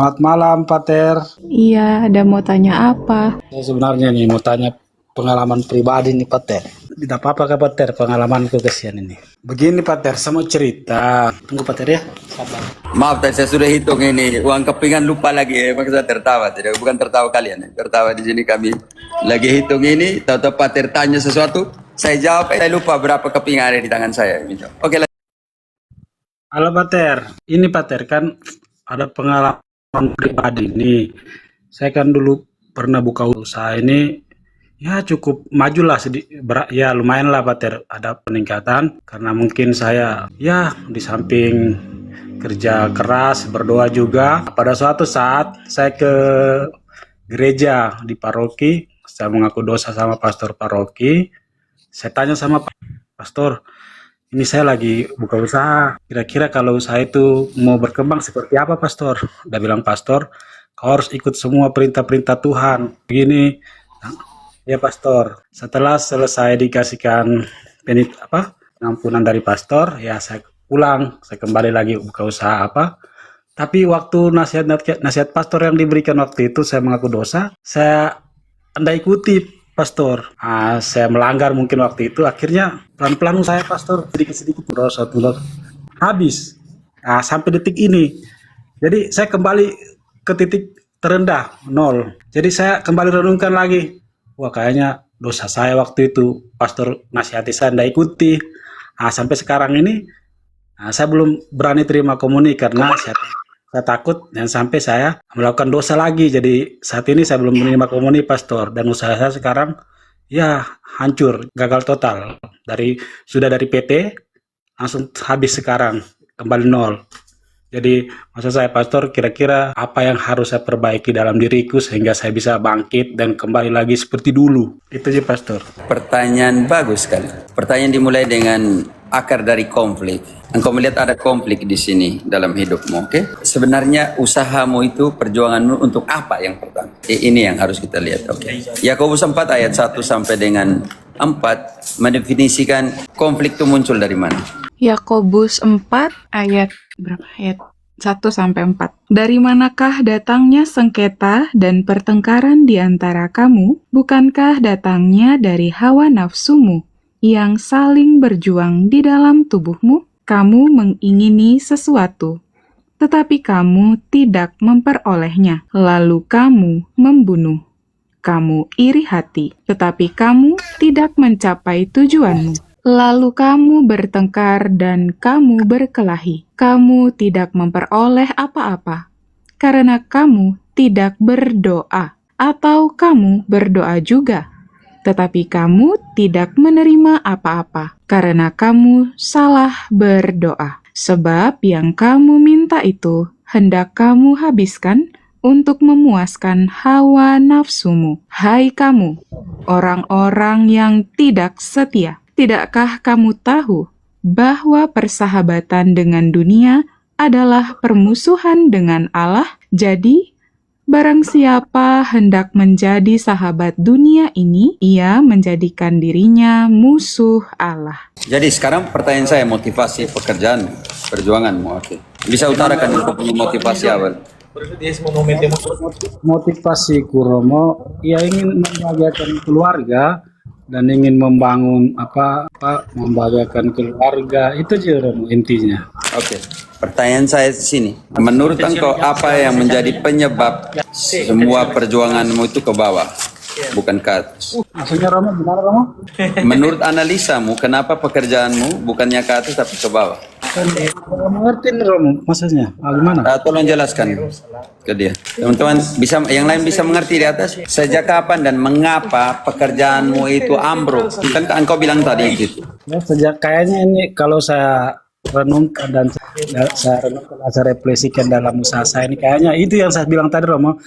Selamat malam, Pater. Iya, ada mau tanya apa? Saya sebenarnya nih mau tanya pengalaman pribadi nih, Pater. Tidak apa-apa Kak, Pater, pengalamanku kesian ini. Begini, Pater, saya mau cerita. Tunggu, Pater ya. Sabar. Maaf, tadi saya sudah hitung ini uang kepingan lupa lagi. Maka saya tertawa, tidak bukan tertawa kalian. Tertawa di sini kami lagi hitung ini. Tahu-tahu Pater tanya sesuatu, saya jawab. Saya lupa berapa kepingan ada di tangan saya. Oke, Halo, Pater. Ini, Pater, kan ada pengalaman pribadi nih. Saya kan dulu pernah buka usaha ini. Ya cukup majulah ya lumayan lah, Pater, ada peningkatan karena mungkin saya ya di samping kerja keras berdoa juga. Pada suatu saat saya ke gereja di paroki, saya mengaku dosa sama pastor paroki. Saya tanya sama pastor, ini saya lagi buka usaha, kira-kira kalau usaha itu mau berkembang seperti apa, pastor? Dia bilang, pastor, kau harus ikut semua perintah-perintah Tuhan begini. Ya, pastor, setelah selesai dikasihkan pengampunan dari pastor, ya saya pulang, saya kembali lagi buka usaha apa. Tapi waktu nasihat pastor yang diberikan waktu itu, saya mengaku dosa, saya anda ikuti, pastor. Saya melanggar mungkin waktu itu, akhirnya pelan-pelan saya, pastor, sedikit-sedikit dosa habis. Sampai detik ini. Jadi saya kembali ke titik terendah, 0. Jadi saya kembali renungkan lagi. Wah, kayaknya dosa saya waktu itu, pastor nasihati saya tidak ikuti. Sampai sekarang ini, saya belum berani terima komuni karena saya takut dan sampai saya melakukan dosa lagi. Jadi saat ini saya belum menerima komuni, pastor, dan usaha saya sekarang ya hancur, gagal total. Sudah dari PT langsung habis, sekarang kembali 0. Jadi maksud saya, pastor, kira-kira apa yang harus saya perbaiki dalam diriku sehingga saya bisa bangkit dan kembali lagi seperti dulu? Itu aja, pastor. pertanyaan bagus sekali. Pertanyaan dimulai dengan akar dari konflik. Engkau melihat ada konflik di sini dalam hidupmu, oke? Sebenarnya usahamu itu, perjuanganmu untuk apa yang pertama? Ini yang harus kita lihat, oke? Yakobus 4 ayat 1 sampai dengan 4 mendefinisikan konflik itu muncul dari mana. Yakobus 4 ayat berapa? Ayat 1 sampai 4. Dari manakah datangnya sengketa dan pertengkaran di antara kamu? Bukankah datangnya dari hawa nafsumu yang saling berjuang di dalam tubuhmu? Kamu mengingini sesuatu, tetapi kamu tidak memperolehnya. Lalu kamu membunuh. Kamu iri hati, tetapi kamu tidak mencapai tujuanmu. Lalu kamu bertengkar dan kamu berkelahi. Kamu tidak memperoleh apa-apa, karena kamu tidak berdoa. Atau kamu berdoa juga, tetapi kamu tidak menerima apa-apa, karena kamu salah berdoa. Sebab yang kamu minta itu hendak kamu habiskan untuk memuaskan hawa nafsumu. Hai kamu, orang-orang yang tidak setia, tidakkah kamu tahu bahwa persahabatan dengan dunia adalah permusuhan dengan Allah? Jadi, barang siapa hendak menjadi sahabat dunia ini, ia menjadikan dirinya musuh Allah. Jadi sekarang pertanyaan saya, motivasi pekerjaan, perjuanganmu, oke? Bisa utarakan untuk punya motivasi awal. Motivasi Kuromo, ya ingin membahagiakan keluarga dan ingin membangun membahagiakan keluarga, itu aja, Romo, intinya. Oke, pertanyaan saya di sini. Menurut engkau apa yang menjadi penyebab semua perjuanganmu itu ke bawah, bukan ke atas? Maksudnya, Romo, gimana, Romo? Menurut analisamu, kenapa pekerjaanmu bukannya ke atas tapi ke bawah? Mengerti nih, Romo, maksudnya gimana? Tolong jelaskan ke dia. Teman-teman yang lain bisa mengerti di atas. Sejak kapan dan mengapa pekerjaanmu itu ambruk? Kan engkau bilang tadi gitu. Ya, sejak kayaknya ini kalau saya renungkan dan saya refleksikan dalam usaha saya ini, kayaknya itu yang saya bilang tadi, Romo.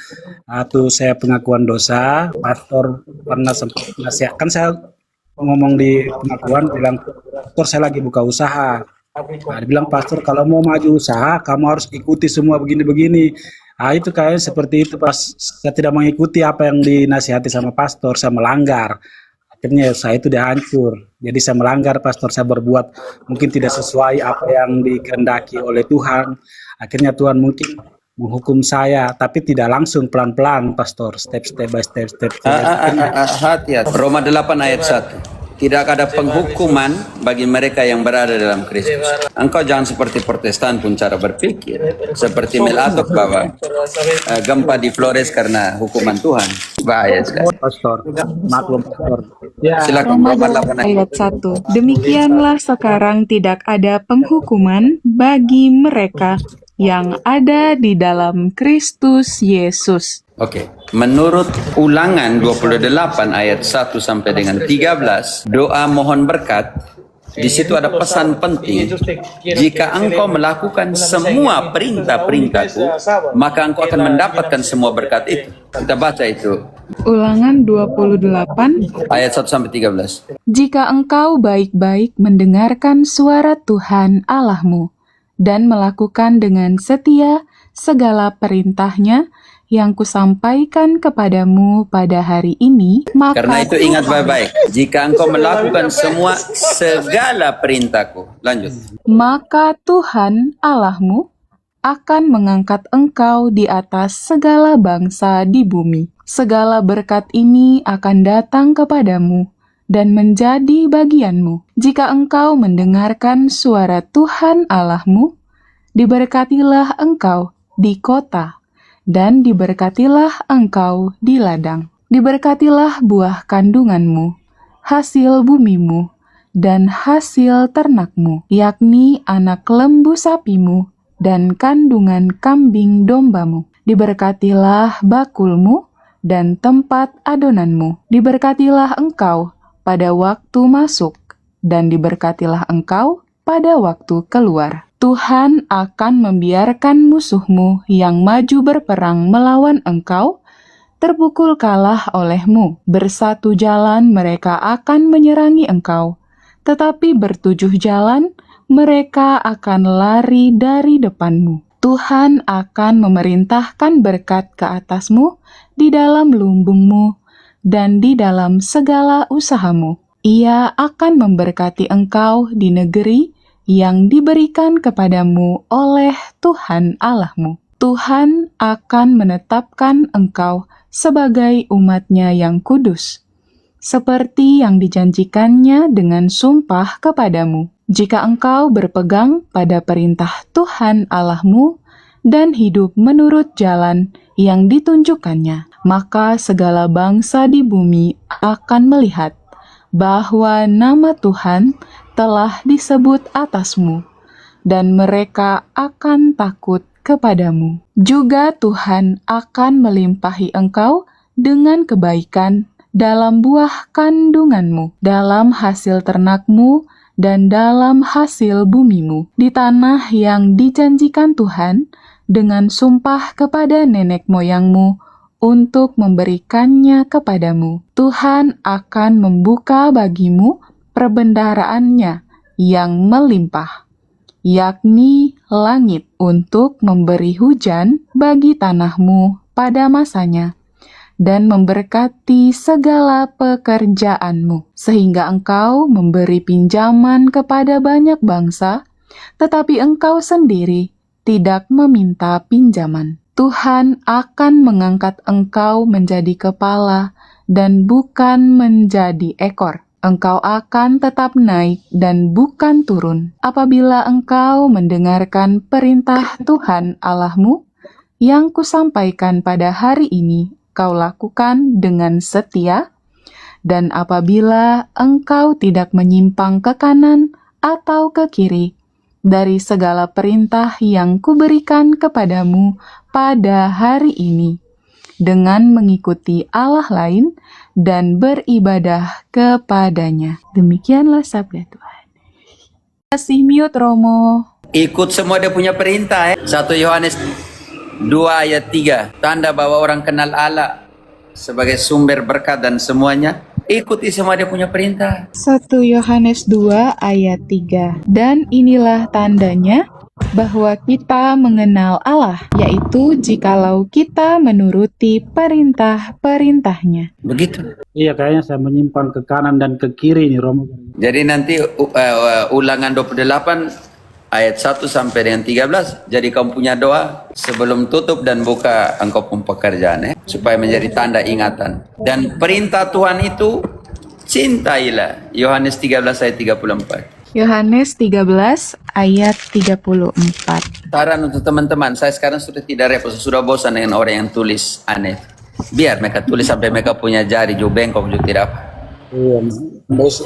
Saya pengakuan dosa, pastor pernah sempat nasihatkan saya ngomong di pengakuan, bilang, pastor saya lagi buka usaha. Dia bilang, pastor kalau mau maju usaha kamu harus ikuti semua begini-begini. Itu kayaknya seperti itu. Pas saya tidak mengikuti apa yang dinasihati sama pastor, saya melanggar. Akhirnya saya itu dihancur. Jadi saya melanggar, pastor, saya berbuat mungkin tidak sesuai apa yang dikehendaki oleh Tuhan. Akhirnya Tuhan mungkin menghukum saya, tapi tidak langsung, pelan-pelan, Pastor, step by step. Hati-hati. Roma 8 ayat 1. Tidak ada penghukuman bagi mereka yang berada dalam Kristus. Engkau jangan seperti Protestan pun cara berpikir. Seperti Melatok bahwa gempa di Flores karena hukuman Tuhan. Bahaya sekali. Pastor, maklum, Pastor. Ya, Silakan Roma Roma 8 ayat. ayat 1. Demikianlah sekarang tidak ada penghukuman bagi mereka yang ada di dalam Kristus Yesus. Oke, menurut Ulangan 28 ayat 1 sampai dengan 13, doa mohon berkat, di situ ada pesan penting. Jika engkau melakukan semua perintah-perintahku, maka engkau akan mendapatkan semua berkat itu. Kita baca itu, Ulangan 28. ayat 1 sampai 13. Jika engkau baik-baik mendengarkan suara Tuhan Allahmu dan melakukan dengan setia segala perintahnya yang kusampaikan kepadamu pada hari ini, maka Karena itu ingat baik-baik. Jika engkau melakukan semua segala perintahku. Lanjut. maka Tuhan Allahmu akan mengangkat engkau di atas segala bangsa di bumi. Segala berkat ini akan datang kepadamu dan menjadi bagianmu. Jika engkau mendengarkan suara Tuhan Allahmu, diberkatilah engkau di kota, dan diberkatilah engkau di ladang. Diberkatilah buah kandunganmu, hasil bumimu, dan hasil ternakmu, yakni anak lembu sapimu dan kandungan kambing dombamu. Diberkatilah bakulmu dan tempat adonanmu. Diberkatilah engkau pada waktu masuk, dan diberkatilah engkau pada waktu keluar. Tuhan akan membiarkan musuhmu yang maju berperang melawan engkau terpukul kalah olehmu. Bersatu jalan mereka akan menyerangi engkau, tetapi bertujuh jalan mereka akan lari dari depanmu. Tuhan akan memerintahkan berkat ke atasmu di dalam lumbungmu dan di dalam segala usahamu. Ia akan memberkati engkau di negeri yang diberikan kepadamu oleh Tuhan Allahmu. Tuhan akan menetapkan engkau sebagai umat-Nya yang kudus, seperti yang dijanjikannya dengan sumpah kepadamu. Jika engkau berpegang pada perintah Tuhan Allahmu dan hidup menurut jalan yang ditunjukkannya, maka segala bangsa di bumi akan melihat bahwa nama Tuhan telah disebut atasmu, dan mereka akan takut kepadamu. Juga Tuhan akan melimpahi engkau dengan kebaikan dalam buah kandunganmu, dalam hasil ternakmu, dan dalam hasil bumimu, di tanah yang dijanjikan Tuhan dengan sumpah kepada nenek moyangmu untuk memberikannya kepadamu. Tuhan akan membuka bagimu perbendaharaannya yang melimpah, yakni langit, untuk memberi hujan bagi tanahmu pada masanya, dan memberkati segala pekerjaanmu, sehingga engkau memberi pinjaman kepada banyak bangsa, tetapi engkau sendiri tidak meminta pinjaman. Tuhan akan mengangkat engkau menjadi kepala dan bukan menjadi ekor. Engkau akan tetap naik dan bukan turun apabila engkau mendengarkan perintah Tuhan Allahmu yang kusampaikan pada hari ini kau lakukan dengan setia, dan apabila engkau tidak menyimpang ke kanan atau ke kiri dari segala perintah yang kuberikan kepadamu pada hari ini, dengan mengikuti Allah lain dan beribadah kepadanya. Demikianlah sabda Tuhan. Kasih mute Romo. Ikut semua dia punya perintah. 1 Yohanes 2 ayat 3. Tanda bahwa orang kenal Allah sebagai sumber berkat dan semuanya. Ikuti semua dia punya perintah. 1 Yohanes 2 ayat 3. Dan inilah tandanya bahwa kita mengenal Allah, yaitu jikalau kita menuruti perintah-perintahnya. Begitu. Iya, kayaknya saya menyimpang ke kanan dan ke kiri nih, Romo. Jadi nanti Ulangan 28 ayat 1 sampai dengan 13. Jadi kamu punya doa sebelum tutup dan buka engkau pun pekerjaan, supaya menjadi tanda ingatan. Dan perintah Tuhan itu cintailah. Yohanes 13 ayat 34. Yohanes 13 ayat 34. Saran untuk teman-teman, saya sekarang sudah tidak repot, sudah bosan dengan orang yang tulis aneh. Biar mereka tulis sampai mereka punya jari juga bengkok juga tidak apa. Iya, bos.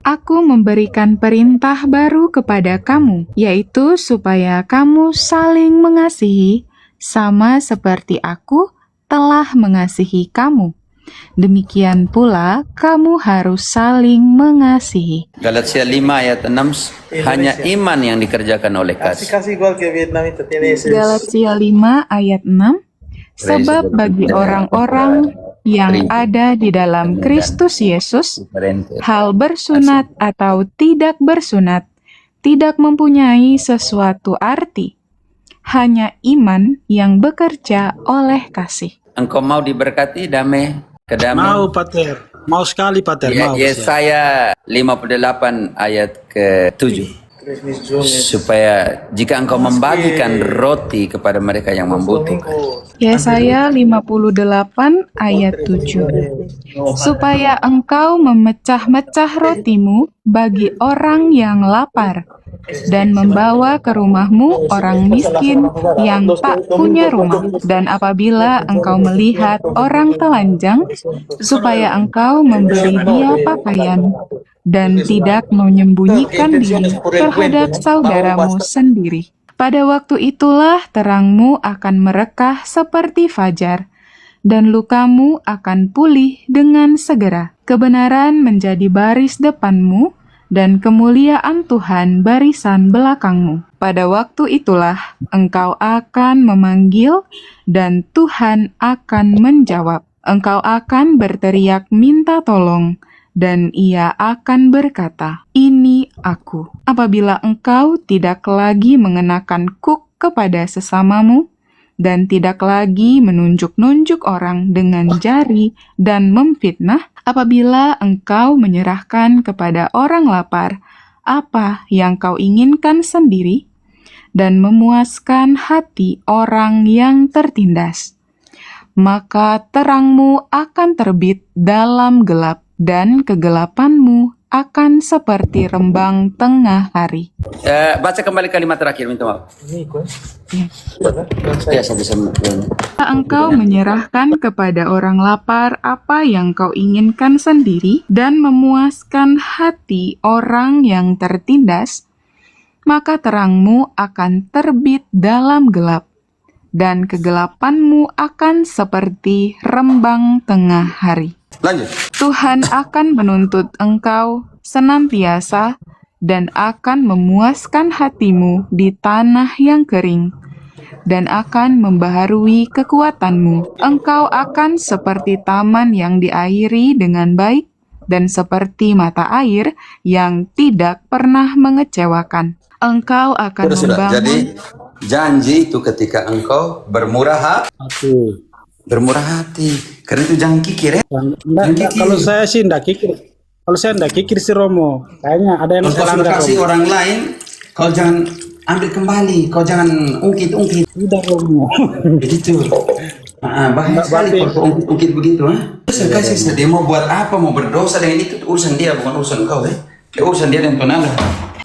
Aku memberikan perintah baru kepada kamu, yaitu supaya kamu saling mengasihi, sama seperti aku telah mengasihi kamu. Demikian pula, kamu harus saling mengasihi. Galatia 5 ayat 6, hanya iman yang dikerjakan oleh kasih. Casi igual que Vietnam itu tiene ese. Galatia 5 ayat 6, sebab bagi orang-orang yang ada di dalam Kristus Yesus, hal bersunat atau tidak bersunat tidak mempunyai sesuatu arti. Hanya iman yang bekerja oleh kasih. Engkau mau diberkati damai, kedamaian? Mau Pater, mau sekali Pater, mau. Yesaya 58 ayat ke-7. Supaya jika engkau membagikan roti kepada mereka yang membutuhkan. Yesaya 58 ayat 7. Supaya engkau memecah-mecah rotimu bagi orang yang lapar, dan membawa ke rumahmu orang miskin yang tak punya rumah. Dan apabila engkau melihat orang telanjang, supaya engkau memberi dia pakaian, dan tidak menyembunyikan diri terhadap saudaramu sendiri. Pada waktu itulah terangmu akan merekah seperti fajar, dan lukamu akan pulih dengan segera. Kebenaran menjadi baris depanmu, dan kemuliaan Tuhan barisan belakangmu. Pada waktu itulah engkau akan memanggil, dan Tuhan akan menjawab. Engkau akan berteriak minta tolong, dan ia akan berkata, "Ini aku." Apabila engkau tidak lagi mengenakan kuk kepada sesamamu, dan tidak lagi menunjuk-nunjuk orang dengan jari dan memfitnah, apabila engkau menyerahkan kepada orang lapar apa yang kau inginkan sendiri, dan memuaskan hati orang yang tertindas, maka terangmu akan terbit dalam gelap, dan kegelapanmu akan seperti rembang tengah hari. Baca kembali kalimat terakhir, minta maaf. Ya, saya bisa. Engkau menyerahkan kepada orang lapar apa yang kau inginkan sendiri, dan memuaskan hati orang yang tertindas, maka terangmu akan terbit dalam gelap, dan kegelapanmu akan seperti rembang tengah hari. Lanjut. Tuhan akan menuntut engkau senantiasa dan akan memuaskan hatimu di tanah yang kering, dan akan membaharui kekuatanmu. Engkau akan seperti taman yang diairi dengan baik, dan seperti mata air yang tidak pernah mengecewakan. Engkau akan membangun. Jadi janji itu ketika engkau bermurah hati. Karena itu jangan kikir ya. Kalau saya sih enggak kikir. Kalau saya enggak kikir si Romo. Kayaknya ada yang Kalau kau sudah kasih orang lain, kau jangan ambil kembali. Kau jangan ungkit-ungkit. Udah Romo. Begitu. Bahaya sekali kalau ungkit begitu. Saya kasih dia mau buat apa, mau berdosa dengan itu urusan dia, bukan urusan kau. Urusan dia dan Tuhan Allah.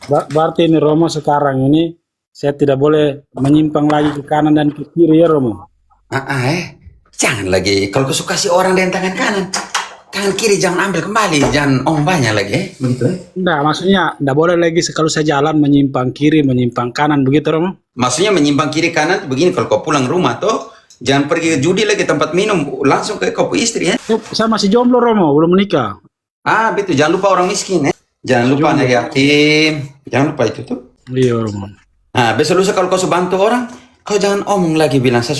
Berarti ini Romo sekarang ini saya tidak boleh menyimpang lagi ke kanan dan ke kiri ya Romo. Jangan lagi, kalau kau suka kasih orang dengan tangan kanan, tangan kiri jangan ambil kembali, jangan banyak lagi, begitu. Enggak, maksudnya enggak boleh lagi kalau saya jalan menyimpang kiri, menyimpang kanan, begitu Romo? Maksudnya menyimpang kiri kanan begini, kalau kau pulang rumah tuh, jangan pergi ke judi lagi tempat minum, langsung ke kau istri ya. Saya masih jomblo Romo, belum menikah. Betul, jangan lupa orang miskin ya. Jangan lupa anak yatim, jangan lupa itu tuh. Iya Romo. Besok lusa kalau kau bantu orang, kau jangan omong lagi bilang saya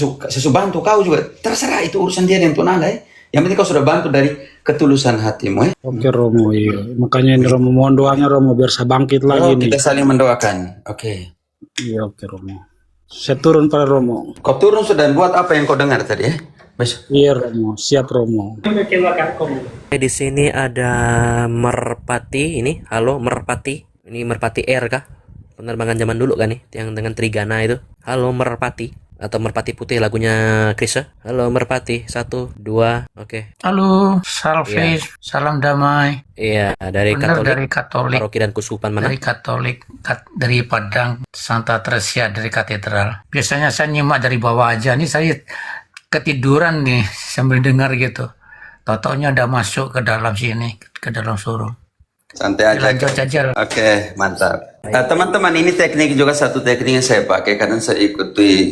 bantu kau juga. Terserah itu urusan dia dan Tuhan Allah ya. Yang penting kau sudah bantu dari ketulusan hatimu ya. Oke Romo, iya. Makanya ini Romo mohon doanya Romo biar saya bangkit lagi nih. Kita saling mendoakan. Oke. Iya oke Romo. Saya turun pada Romo. Kau turun sudah buat apa yang kau dengar tadi ya? Besok. Iya Romo, siap Romo. Di sini ada merpati ini. Halo merpati. Ini merpati R kah? penerbangan zaman dulu kan nih, yang dengan Trigana itu. Halo Merpati, atau Merpati Putih lagunya Chrisye. Halo Merpati, 1, 2, oke. Halo, Salve, salam damai. Iya, dari Benar, Katolik, dari Katolik, paroki dan kuskupan mana? dari Katolik, dari Padang, Santa Tresia dari Katedral. Biasanya saya nyimak dari bawah aja. Nih saya ketiduran nih sambil dengar gitu. Tau-taunya udah masuk ke dalam sini, ke dalam surung. Santai aja. Lanjut aja. Oke, mantap. Teman-teman, ini teknik juga satu teknik yang saya pakai. Kadang saya ikuti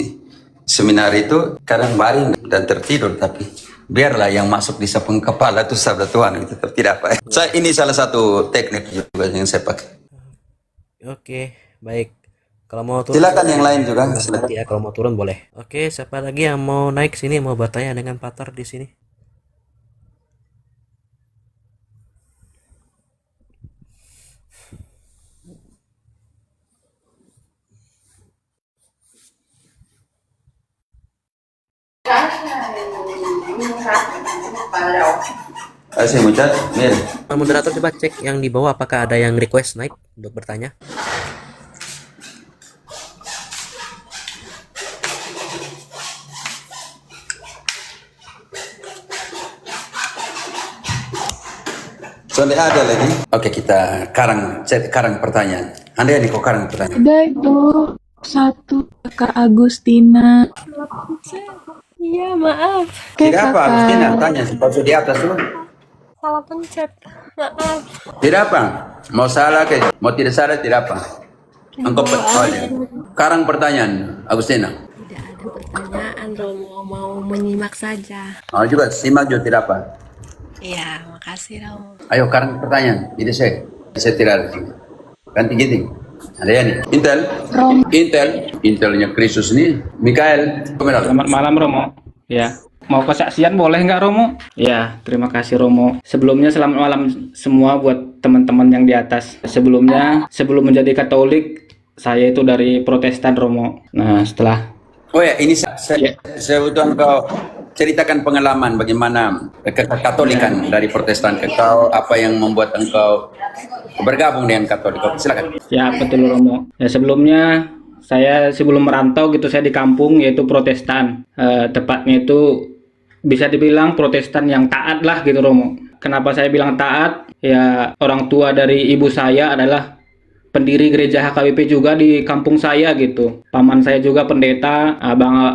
seminar itu, kadang baring dan tertidur. Tapi biarlah yang masuk di sapung kepala itu sabda Tuhan. Itu tetap tidak apa. Ini salah satu teknik juga yang saya pakai. Oke, baik. Kalau mau turun, Silakan yang lain juga. nanti ya, kalau mau turun boleh. Oke, siapa lagi yang mau naik sini, mau bertanya dengan Patar di sini? Saya mucat, Mir. Moderator coba cek yang di bawah apakah ada yang request naik untuk bertanya. Soalnya ada lagi. Oke, kita karang pertanyaan. Anda nih kok karang pertanyaan? Ada itu 1 Kak Agustina. Iya, maaf. Oke, Tidak apa, Kakak. Agustina, tanya sepatu di atas dulu. Salah pencet. Maaf. Tidak apa, mau salah ke, mau tidak salah tidak apa. Engkau aja. Karang pertanyaan, Agustina. Tidak ada pertanyaan, Romo. Mau menyimak saja. Mau juga simak juga tidak apa. Iya, makasih, Romo. Ayo karang pertanyaan, ini saya tidak ada sini. Ganti giting. Ada ya nih. Intelnya Kristus nih. Mikael. Selamat malam Romo. Ya, mau kesaksian boleh nggak Romo? Ya, terima kasih Romo. Sebelumnya selamat malam semua buat teman-teman yang di atas. Sebelumnya, sebelum menjadi Katolik, saya itu dari Protestan Romo. Nah, setelah Oh ya, ini saya butuh engkau ceritakan pengalaman bagaimana kekatolikan dari Protestan ke kau, apa yang membuat engkau bergabung dengan Katolik. Silakan. ya betul Romo. Ya sebelumnya saya sebelum merantau gitu saya di kampung yaitu Protestan. Tepatnya itu bisa dibilang Protestan yang taat lah gitu Romo. Kenapa saya bilang taat? Ya orang tua dari ibu saya adalah pendiri gereja HKBP juga di kampung saya gitu. Paman saya juga pendeta,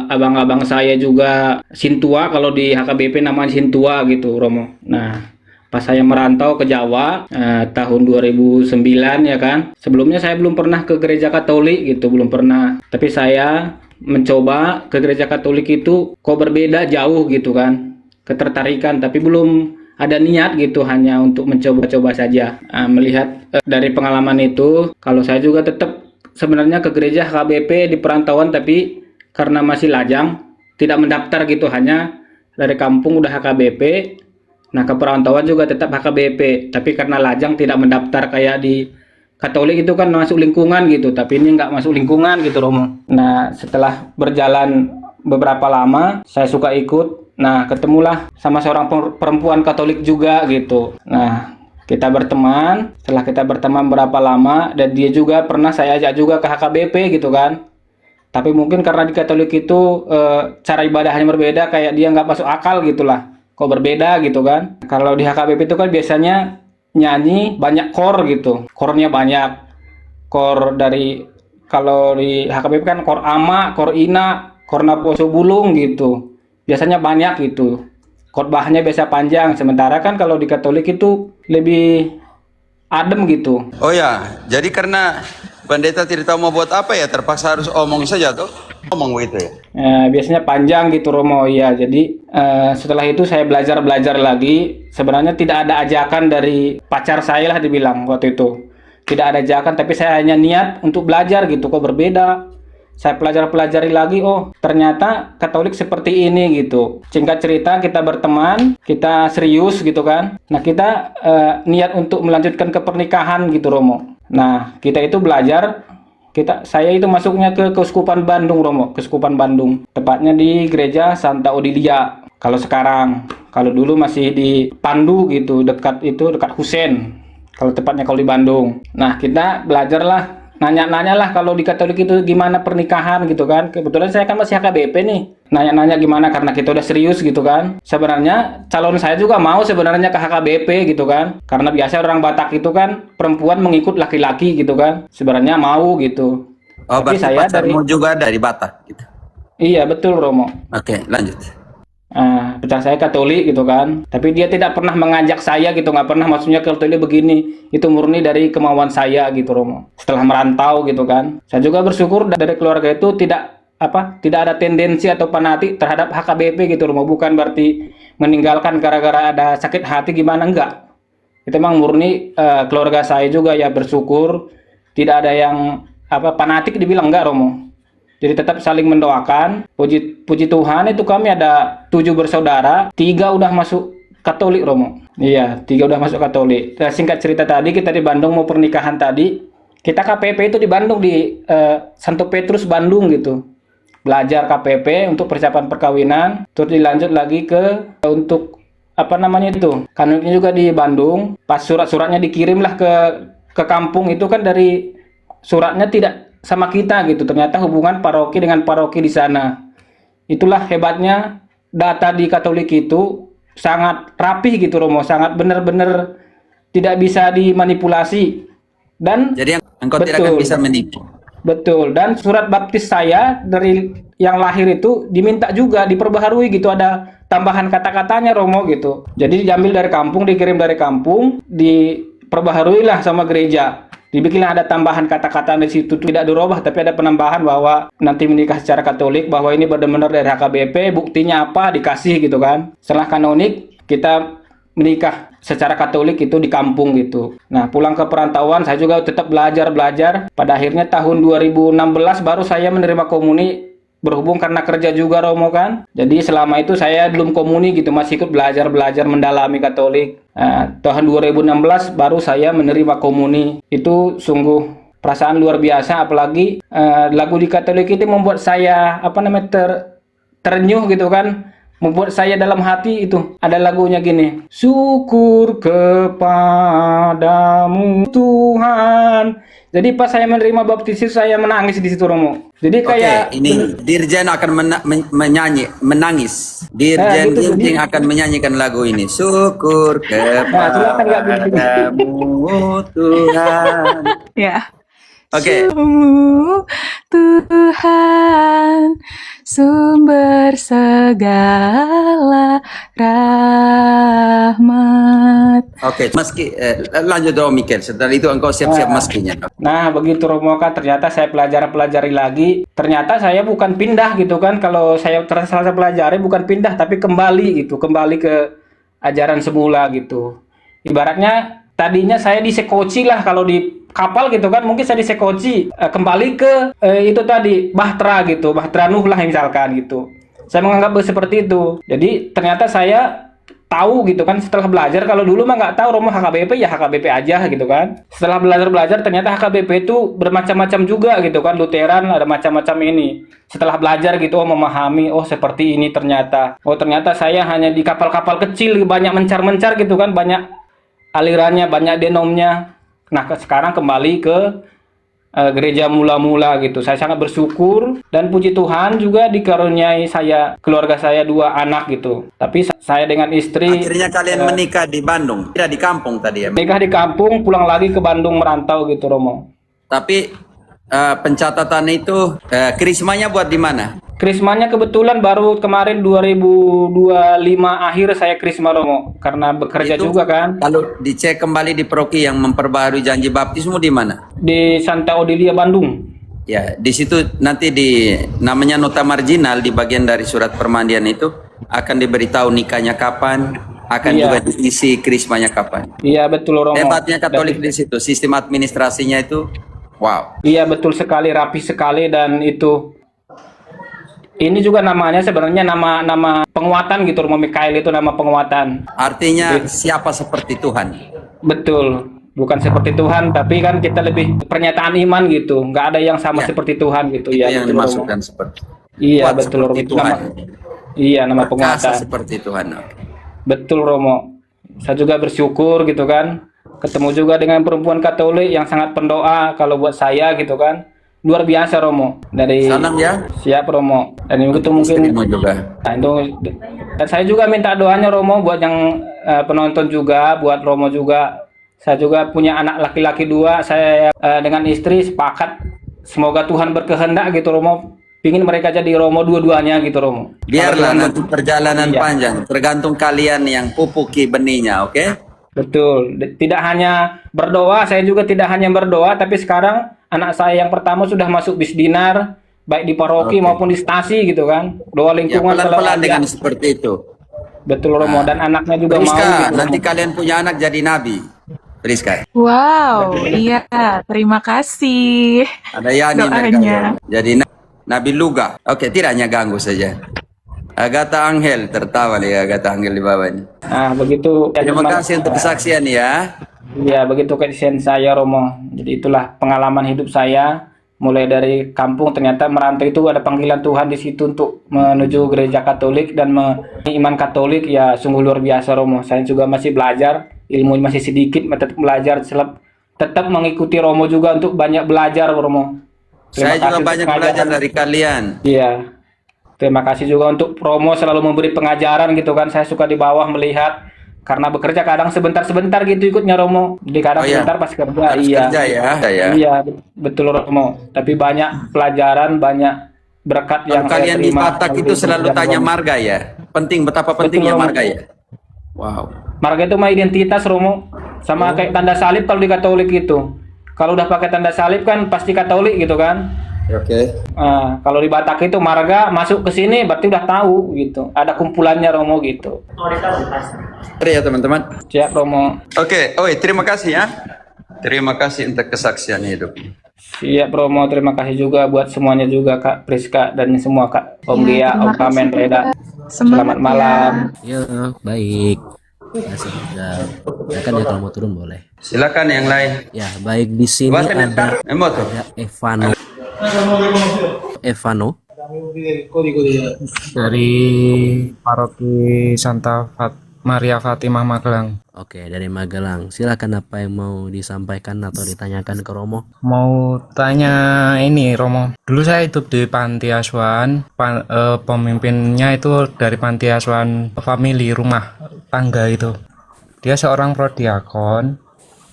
abang-abang saya juga Sintua, kalau di HKBP namanya Sintua gitu Romo. Nah, pas saya merantau ke Jawa tahun 2009 ya kan. Sebelumnya saya belum pernah ke gereja Katolik gitu, belum pernah. Tapi saya mencoba ke gereja Katolik itu kok berbeda jauh gitu kan. Ketertarikan tapi belum ada niat gitu, hanya untuk mencoba-coba saja. Melihat dari pengalaman itu, kalau saya juga tetap sebenarnya ke gereja HKBP di perantauan, tapi karena masih lajang tidak mendaftar gitu, hanya dari kampung udah HKBP. Nah ke perantauan juga tetap HKBP, tapi karena lajang tidak mendaftar kayak di Katolik itu kan masuk lingkungan gitu, tapi ini nggak masuk lingkungan gitu Romo. Nah setelah berjalan beberapa lama saya suka ikut. Nah ketemulah sama seorang perempuan Katolik juga gitu. Nah kita berteman. Setelah kita berteman berapa lama, dan dia juga pernah saya ajak juga ke HKBP gitu kan. Tapi mungkin karena di Katolik itu cara ibadahnya berbeda, kayak dia nggak masuk akal gitulah. Kok berbeda gitu kan. Kalau di HKBP itu kan biasanya nyanyi banyak kor gitu. Kornya banyak. Kor dari, kalau di HKBP kan kor ama, kor ina, kor naposo bulung gitu. Biasanya banyak gitu. Khotbahnya biasa panjang. Sementara kan kalau di Katolik itu lebih adem gitu. Oh ya, jadi karena pendeta tidak tahu mau buat apa ya, terpaksa harus omong saja tuh. Omong begitu ya. Biasanya panjang gitu Romo. Ya, jadi setelah itu saya belajar lagi. Sebenarnya tidak ada ajakan dari pacar saya lah dibilang waktu itu. Tidak ada ajakan, tapi saya hanya niat untuk belajar gitu. Kok berbeda? Saya pelajari lagi, oh ternyata Katolik seperti ini gitu. Singkat cerita kita berteman, kita serius gitu kan. Nah kita niat untuk melanjutkan ke pernikahan gitu Romo. Nah kita itu belajar, saya itu masuknya ke Keuskupan Bandung Romo, Keuskupan Bandung. Tepatnya di gereja Santa Odilia. Kalau sekarang, kalau dulu masih di Pandu gitu, dekat Husen. Kalau tepatnya kalau di Bandung. Nah kita belajarlah nanya-nanya lah kalau di Katolik itu gimana pernikahan gitu kan. Kebetulan saya kan masih HKBP nih. Nanya-nanya gimana karena kita udah serius gitu kan. Sebenarnya calon saya juga mau sebenarnya ke HKBP gitu kan. Karena biasa orang Batak itu kan perempuan mengikut laki-laki gitu kan. Sebenarnya mau gitu. Oh, Tapi berarti saya pacarmu juga dari Batak gitu. iya betul Romo. Oke, lanjut. Pacar saya Katolik gitu kan, tapi dia tidak pernah mengajak saya gitu, nggak pernah maksudnya Katolik begini, itu murni dari kemauan saya gitu Romo. Setelah merantau gitu kan, saya juga bersyukur dari keluarga itu tidak ada tendensi atau fanatik terhadap HKBP gitu Romo, bukan berarti meninggalkan gara-gara ada sakit hati gimana, enggak. Itu memang murni keluarga saya juga ya bersyukur, tidak ada yang fanatik dibilang enggak Romo. Jadi tetap saling mendoakan. Puji Tuhan itu kami ada 7 bersaudara, 3 udah masuk Katolik Romo. Iya, 3 udah masuk Katolik. Nah, singkat cerita tadi kita di Bandung mau pernikahan tadi. Kita KPP itu di Bandung di Santo Petrus Bandung gitu. Belajar KPP untuk persiapan perkawinan, terus dilanjut lagi ke untuk kanoniknya juga di Bandung. Pas surat-suratnya dikirimlah ke kampung itu kan dari suratnya tidak sama kita gitu, ternyata hubungan paroki dengan paroki di sana. Itulah hebatnya data di Katolik itu sangat rapih gitu Romo, sangat benar-benar tidak bisa dimanipulasi. Dan Jadi engkau tidak akan bisa menipu. betul, dan surat baptis saya dari yang lahir itu diminta juga diperbaharui gitu, ada tambahan kata-katanya Romo gitu. Jadi diambil dari kampung, dikirim dari kampung, diperbaharui lah sama gereja. Dibikinlah ada tambahan kata-kata di situ, tidak dirubah tapi ada penambahan bahwa nanti menikah secara Katolik, bahwa ini benar-benar dari HKBP, buktinya apa dikasih gitu kan. Setelah kanonik kita menikah secara Katolik itu di kampung gitu. Nah, pulang ke perantauan saya juga tetap belajar. Pada akhirnya tahun 2016 baru saya menerima komuni, berhubung karena kerja juga Romo kan. Jadi selama itu saya belum komuni gitu, masih ikut belajar mendalami Katolik. Tahun 2016 baru saya menerima komuni. Itu sungguh perasaan luar biasa, apalagi lagu di Katolik itu membuat saya terenyuh gitu kan. Membuat saya dalam hati itu ada lagunya gini, syukur kepadamu Tuhan. Jadi pas saya menerima baptis saya menangis di situ Romo. Jadi kayak ini Dirjen akan menangis. Dirjen gitu, Ginting akan menyanyikan lagu ini. Syukur kepadamu Tuhan. Ya. Oke. Tuhan, sumber segala rahmat. Oke, meski lanjut dong Mikel. Setelah itu engkau siap-siap meskinya. Nah, begitu Romoka, ternyata saya pelajari lagi. Ternyata saya bukan pindah gitu kan. Kalau saya selesai pelajari bukan pindah, tapi kembali gitu. Kembali ke ajaran semula gitu. Ibaratnya tadinya saya disekoci lah kalau di kapal gitu kan. Mungkin saya disekoci. Kembali ke itu tadi, Bahtera gitu. Bahtera Nuh lah misalkan gitu. Saya menganggap seperti itu. Jadi ternyata saya tahu gitu kan setelah belajar. Kalau dulu mah nggak tahu Romo HKBP ya HKBP aja gitu kan. Setelah belajar ternyata HKBP itu bermacam-macam juga gitu kan. Lutheran ada macam-macam ini. Setelah belajar gitu memahami, oh seperti ini ternyata. Oh ternyata saya hanya di kapal-kapal kecil, banyak mencar-mencar gitu kan, banyak alirannya, banyak denomnya. Nah sekarang kembali ke gereja mula-mula gitu. Saya sangat bersyukur dan puji Tuhan juga dikaruniai keluarga saya 2 anak gitu. Tapi saya dengan istri Akhirnya kalian menikah di Bandung, tidak di kampung tadi ya. nikah di kampung, pulang lagi ke Bandung merantau gitu Romo. Tapi pencatatan itu krismanya buat di mana? Krismanya kebetulan baru kemarin 2025 akhir saya krisma Romo karena bekerja Itu, juga kan. Kalau dicek kembali di Proki yang memperbaharui janji baptismu di mana? Di Santa Odilia Bandung. Ya, di situ nanti namanya nota marginal di bagian dari surat permandian itu akan diberitahu nikahnya kapan, akan juga diisi krismanya kapan. Iya betul Romo. Hebatnya Katolik di situ, sistem administrasinya itu wow. Iya betul sekali, rapi sekali dan itu. Ini juga namanya sebenarnya nama penguatan gitu Romo. Mikael itu nama penguatan. Artinya siapa seperti Tuhan. Betul. Bukan seperti Tuhan, tapi kan kita lebih pernyataan iman gitu. Nggak ada yang sama seperti Tuhan gitu. Itu Ya, yang betul, dimasukkan Romo. seperti. Iya Kuat betul Romo. seperti Tuhan. Nama Perkasa penguatan. seperti Tuhan. Betul Romo. Saya juga bersyukur gitu kan. Ketemu juga dengan perempuan Katolik yang sangat pendoa kalau buat saya gitu kan. Luar biasa Romo. Dari Salam ya. siap Romo. Dan itu mungkin Istrimu juga. nah, itu, dan saya juga minta doanya Romo buat yang penonton juga, buat Romo juga. Saya juga punya anak laki-laki 2. Saya dengan istri sepakat semoga Tuhan berkehendak gitu Romo. Pingin mereka jadi Romo dua-duanya gitu Romo. Biarlah Kalau Tuhan nanti perjalanan Iya. panjang. Tergantung kalian yang pupuki benihnya, oke? Betul. Tidak hanya berdoa, saya juga tidak hanya berdoa, tapi sekarang anak saya yang pertama sudah masuk bisdinar, baik di paroki Oke. maupun di stasi gitu kan. Doa Ya, lingkungan pelan-pelan selalu dengan ada. seperti itu. Betul Romo, dan anaknya juga mau Priska, gitu. nanti Romo. kalian punya anak jadi nabi. Priska. Wow, iya, terima kasih Ada Yani doanya. mereka. Jadi Nabi Luga. Oke, tidak hanya ganggu saja. Agatha Angel, tertawa nih Agatha Angel di bawah ini. Nah, begitu. Terima kasih untuk kesaksian ya. Ya, begitu kesaksian saya Romo. Jadi itulah pengalaman hidup saya. Mulai dari kampung ternyata merantau itu ada panggilan Tuhan di situ untuk menuju gereja Katolik dan iman Katolik ya sungguh luar biasa Romo. Saya juga masih belajar, ilmu masih sedikit, tetap belajar, tetap mengikuti Romo juga untuk banyak belajar Romo. Saya juga untuk banyak pengajaran. belajar dari kalian. Iya. Terima kasih juga untuk Romo selalu memberi pengajaran gitu kan. Saya suka di bawah melihat karena bekerja kadang sebentar-sebentar gitu ikutnya Romo. Jadi kadang Oh, iya. sebentar pas kerja. Harus Iya. kerja ya. Ya. Iya, betul Romo. Tapi banyak pelajaran, banyak berkat yang Kalau kalian saya di terima. Batak itu selalu tanya marga ya. Penting, betapa pentingnya Romo. marga ya. Wow. Marga itu mah identitas Romo. Sama kayak tanda salib kalau di Katolik itu. Kalau udah pakai tanda salib kan pasti Katolik gitu kan. Oke. Nah, kalau di Batak itu marga masuk ke sini berarti udah tahu gitu. Ada kumpulannya Romo gitu. Ya teman-teman. Siap Romo. Oke, terima kasih ya. Terima kasih untuk kesaksian hidup. Siap Romo, terima kasih juga buat semuanya juga Kak Priska dan semua Kak Om Gia, Om Kamen, Reda. Selamat malam. Ya, baik. Masih juga. Ya kan ya kalau mau turun boleh. Silakan yang lain. Ya, baik di sini Buatkan ada emoto. Evano. Dari Paroki Maria Fatimah Magelang. Oke, dari Magelang. Silakan apa yang mau disampaikan atau ditanyakan ke Romo. Mau tanya ini Romo. Dulu saya hidup di panti asuhan. Pemimpinnya itu dari panti asuhan family rumah tangga itu. Dia seorang prodiakon.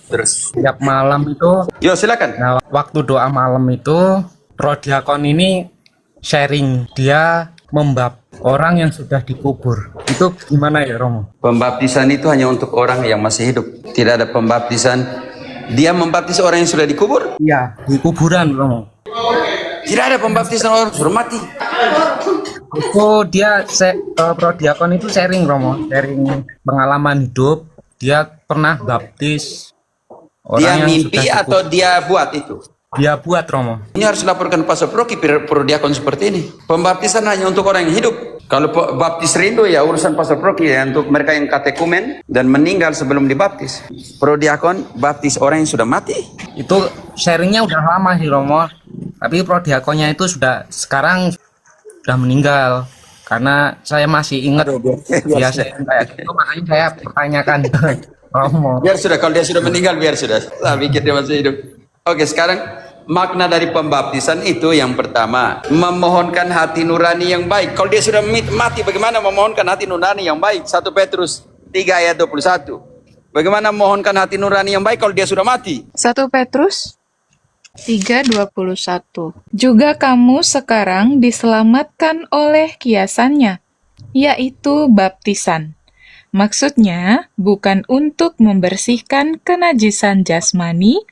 Terus. Tiap malam itu, Yo, silakan. nah waktu doa malam itu prodiakon ini sharing, dia orang yang sudah dikubur. Itu gimana ya Romo? Pembaptisan itu hanya untuk orang yang masih hidup. Tidak ada pembaptisan. Dia membaptis orang yang sudah dikubur. Iya, di kuburan Romo. Tidak ada pembaptisan orang sudah mati. Itu dia prodiakon itu sharing Romo, sharing pengalaman hidup. Dia pernah baptis orang Dia yang mimpi sudah atau dia buat itu? dia buat Romo. Ini harus laporkan Pastor Proki prodiakon seperti ini. Pembaptisan hanya untuk orang yang hidup. Kalau baptis rindu ya urusan Pastor Proki ya untuk mereka yang katekumen dan meninggal sebelum dibaptis. Prodiakon baptis orang yang sudah mati. Itu sharingnya udah lama sih Romo. Tapi prodiakonnya itu sekarang sudah meninggal. Karena saya masih ingat biasa kayak gitu, makanya saya pertanyakan Romo. Biar sudah, kalau dia sudah meninggal biar sudah. Lah pikir dia masih hidup. Oke, sekarang makna dari pembaptisan itu yang pertama, memohonkan hati nurani yang baik. Kalau dia sudah mati, bagaimana memohonkan hati nurani yang baik? 1 Petrus 3 ayat 21. Bagaimana memohonkan hati nurani yang baik kalau dia sudah mati? 1 Petrus 3:21. Juga kamu sekarang diselamatkan oleh kiasannya, yaitu baptisan. Maksudnya bukan untuk membersihkan kenajisan jasmani,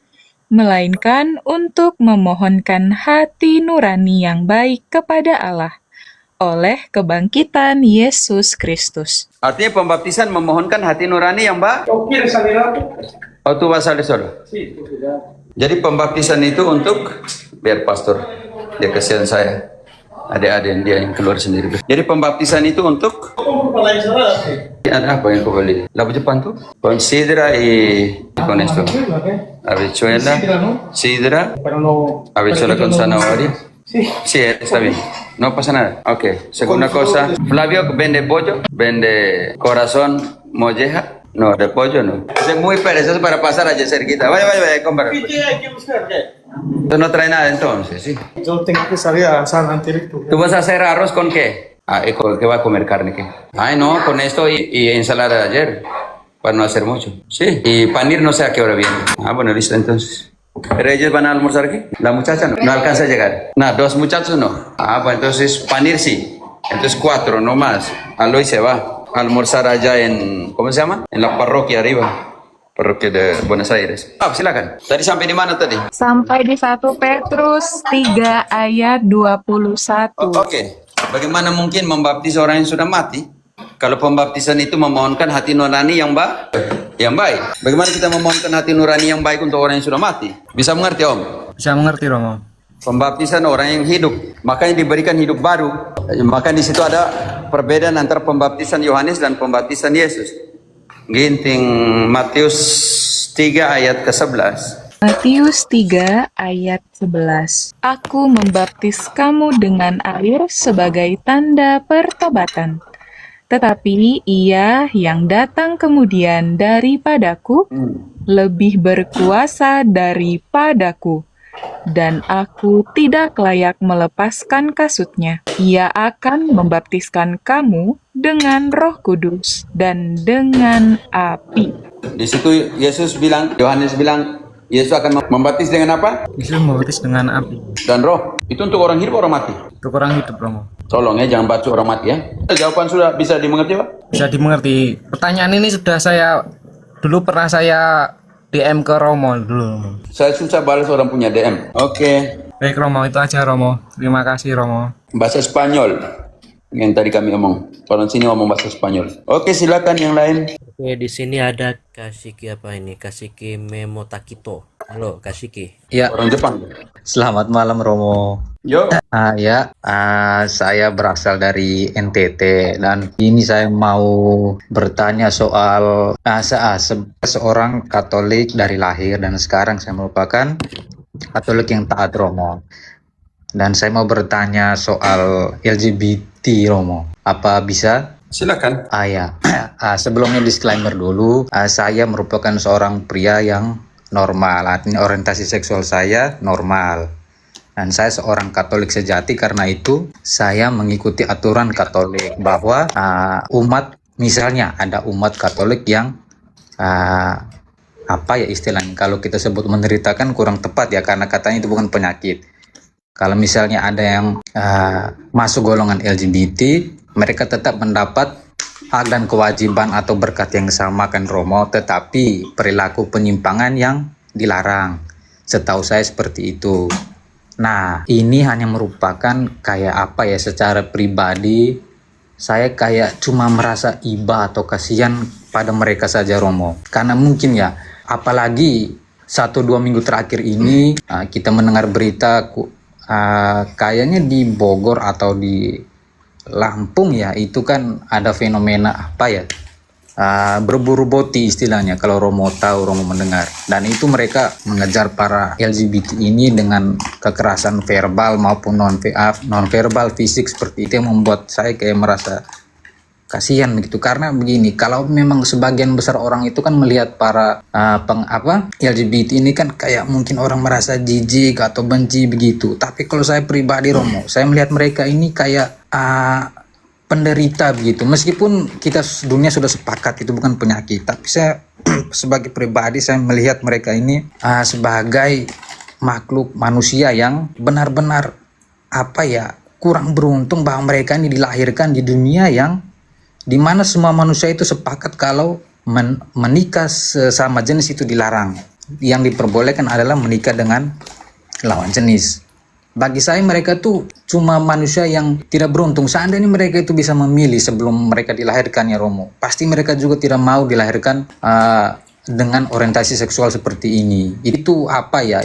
melainkan untuk memohonkan hati nurani yang baik kepada Allah oleh kebangkitan Yesus Kristus. Artinya pembaptisan memohonkan hati nurani yang baik. Oh, tu vas a salir solo. Jadi pembaptisan itu untuk biar pastor dia kasihan saya. Adik-adik dia yang keluar sendiri. Jadi pembaptisan itu untuk ada apa yang kau beli? Labu Jepang tuh? Considera y con esto. Habichuela, sidra, habichuela con zanahoria. Sí, está bien. No pasa nada. Ok. Segunda cosa, Flavio vende pollo, vende corazón molleja. No, del pollo no. Es muy perezoso para pasar allá cerquita. Vaya, vaya, vaya, compra. Tú no traes nada entonces, ¿sí? Yo tengo que salir a San Antirito. ¿Tú vas a hacer arroz con qué? ¿Qué va a comer carne? ¿Qué? Ay, no, con esto y ensalada de ayer. Para no hacer mucho. Sí. Y panir no sé a qué hora viene. Bueno, listo entonces. ¿Pero ellos van a almorzar aquí? La muchacha no alcanza a llegar. No, 2 muchachos no. Pues entonces panir sí. Entonces 4, no más. Aloy se va a almorzar allá en, ¿cómo se llama? En la parroquia arriba. Parroquia de Buenos Aires. Silakan. Tadi sampai di mana tadi? Sampai di 1 Petrus 3 ayat 21. Oke. Bagaimana mungkin membaptis orang yang sudah mati? Kalau pembaptisan itu memohonkan hati nurani yang baik. Bagaimana kita memohonkan hati nurani yang baik untuk orang yang sudah mati? Bisa mengerti, Om? Bisa mengerti, Romo. Pembaptisan orang yang hidup, makanya diberikan hidup baru. Maka di situ ada perbedaan antara pembaptisan Yohanes dan pembaptisan Yesus. Ginting Matius 3 ayat ke-11. Matius 3 ayat 11. Aku membaptis kamu dengan air sebagai tanda pertobatan. Tetapi ia yang datang kemudian daripadaku lebih berkuasa daripadaku, dan aku tidak layak melepaskan kasutnya. Ia akan membaptiskan kamu dengan Roh Kudus dan dengan api. Di situ Yohanes bilang, Yesus akan membaptis dengan apa? Yesus membaptis dengan api. Dan roh. Itu untuk orang hidup orang mati? Untuk orang hidup, Romo. Tolong ya, jangan batu orang mati ya. Jawaban sudah bisa dimengerti, Pak? Bisa dimengerti. Pertanyaan ini pernah saya DM ke Romo dulu. Saya susah balas orang punya DM. Oke. Baik, Romo, itu aja, Romo. Terima kasih, Romo. Bahasa Spanyol yang tadi kami omong. Kalau sini ngomong bahasa Spanyol. Oke, silakan yang lain. Oke, di sini ada Kasiki apa ini? Kasiki Memotakito. Halo, Kasiki. Ya, Orang Jepang. selamat malam Romo. Yo. Saya berasal dari NTT dan ini saya mau bertanya soal seorang Katolik dari lahir dan sekarang saya merupakan Katolik yang taat, Romo. Dan saya mau bertanya soal LGBT, Romo. Apa bisa? Silakan. Sebelumnya disclaimer dulu, saya merupakan seorang pria yang normal, artinya orientasi seksual saya normal. Dan saya seorang Katolik sejati, karena itu saya mengikuti aturan Katolik bahwa misalnya ada umat Katolik yang istilahnya kalau kita sebut menderitakan kurang tepat ya, karena katanya itu bukan penyakit. Kalau misalnya ada yang masuk golongan LGBT, mereka tetap mendapat hak dan kewajiban atau berkat yang sama kan, Romo, tetapi perilaku penyimpangan yang dilarang. Setahu saya seperti itu. Nah, ini hanya merupakan secara pribadi saya kayak cuma merasa iba atau kasihan pada mereka saja, Romo. Karena mungkin ya, apalagi 1-2 minggu terakhir ini kita mendengar berita kayaknya di Bogor atau di Lampung ya, itu kan ada fenomena berburu boti istilahnya, kalau Romo tahu, Romo mendengar. Dan itu mereka mengejar para LGBT ini dengan kekerasan verbal maupun non-verbal fisik seperti itu, yang membuat saya kayak merasa kasihan begitu. Karena begini, kalau memang sebagian besar orang itu kan melihat para LGBT ini kan kayak mungkin orang merasa jijik atau benci begitu. Tapi kalau saya pribadi, Romo, saya melihat mereka ini kayak penderita begitu. Meskipun kita dunia sudah sepakat itu bukan penyakit, tapi saya sebagai pribadi saya melihat mereka ini sebagai makhluk manusia yang benar-benar kurang beruntung bahwa mereka ini dilahirkan di dunia yang dimana semua manusia itu sepakat kalau menikah sesama jenis itu dilarang. Yang diperbolehkan adalah menikah dengan lawan jenis. Bagi saya mereka tuh cuma manusia yang tidak beruntung. Seandainya mereka itu bisa memilih sebelum mereka dilahirkan ya, Romo, pasti mereka juga tidak mau dilahirkan dengan orientasi seksual seperti ini. Itu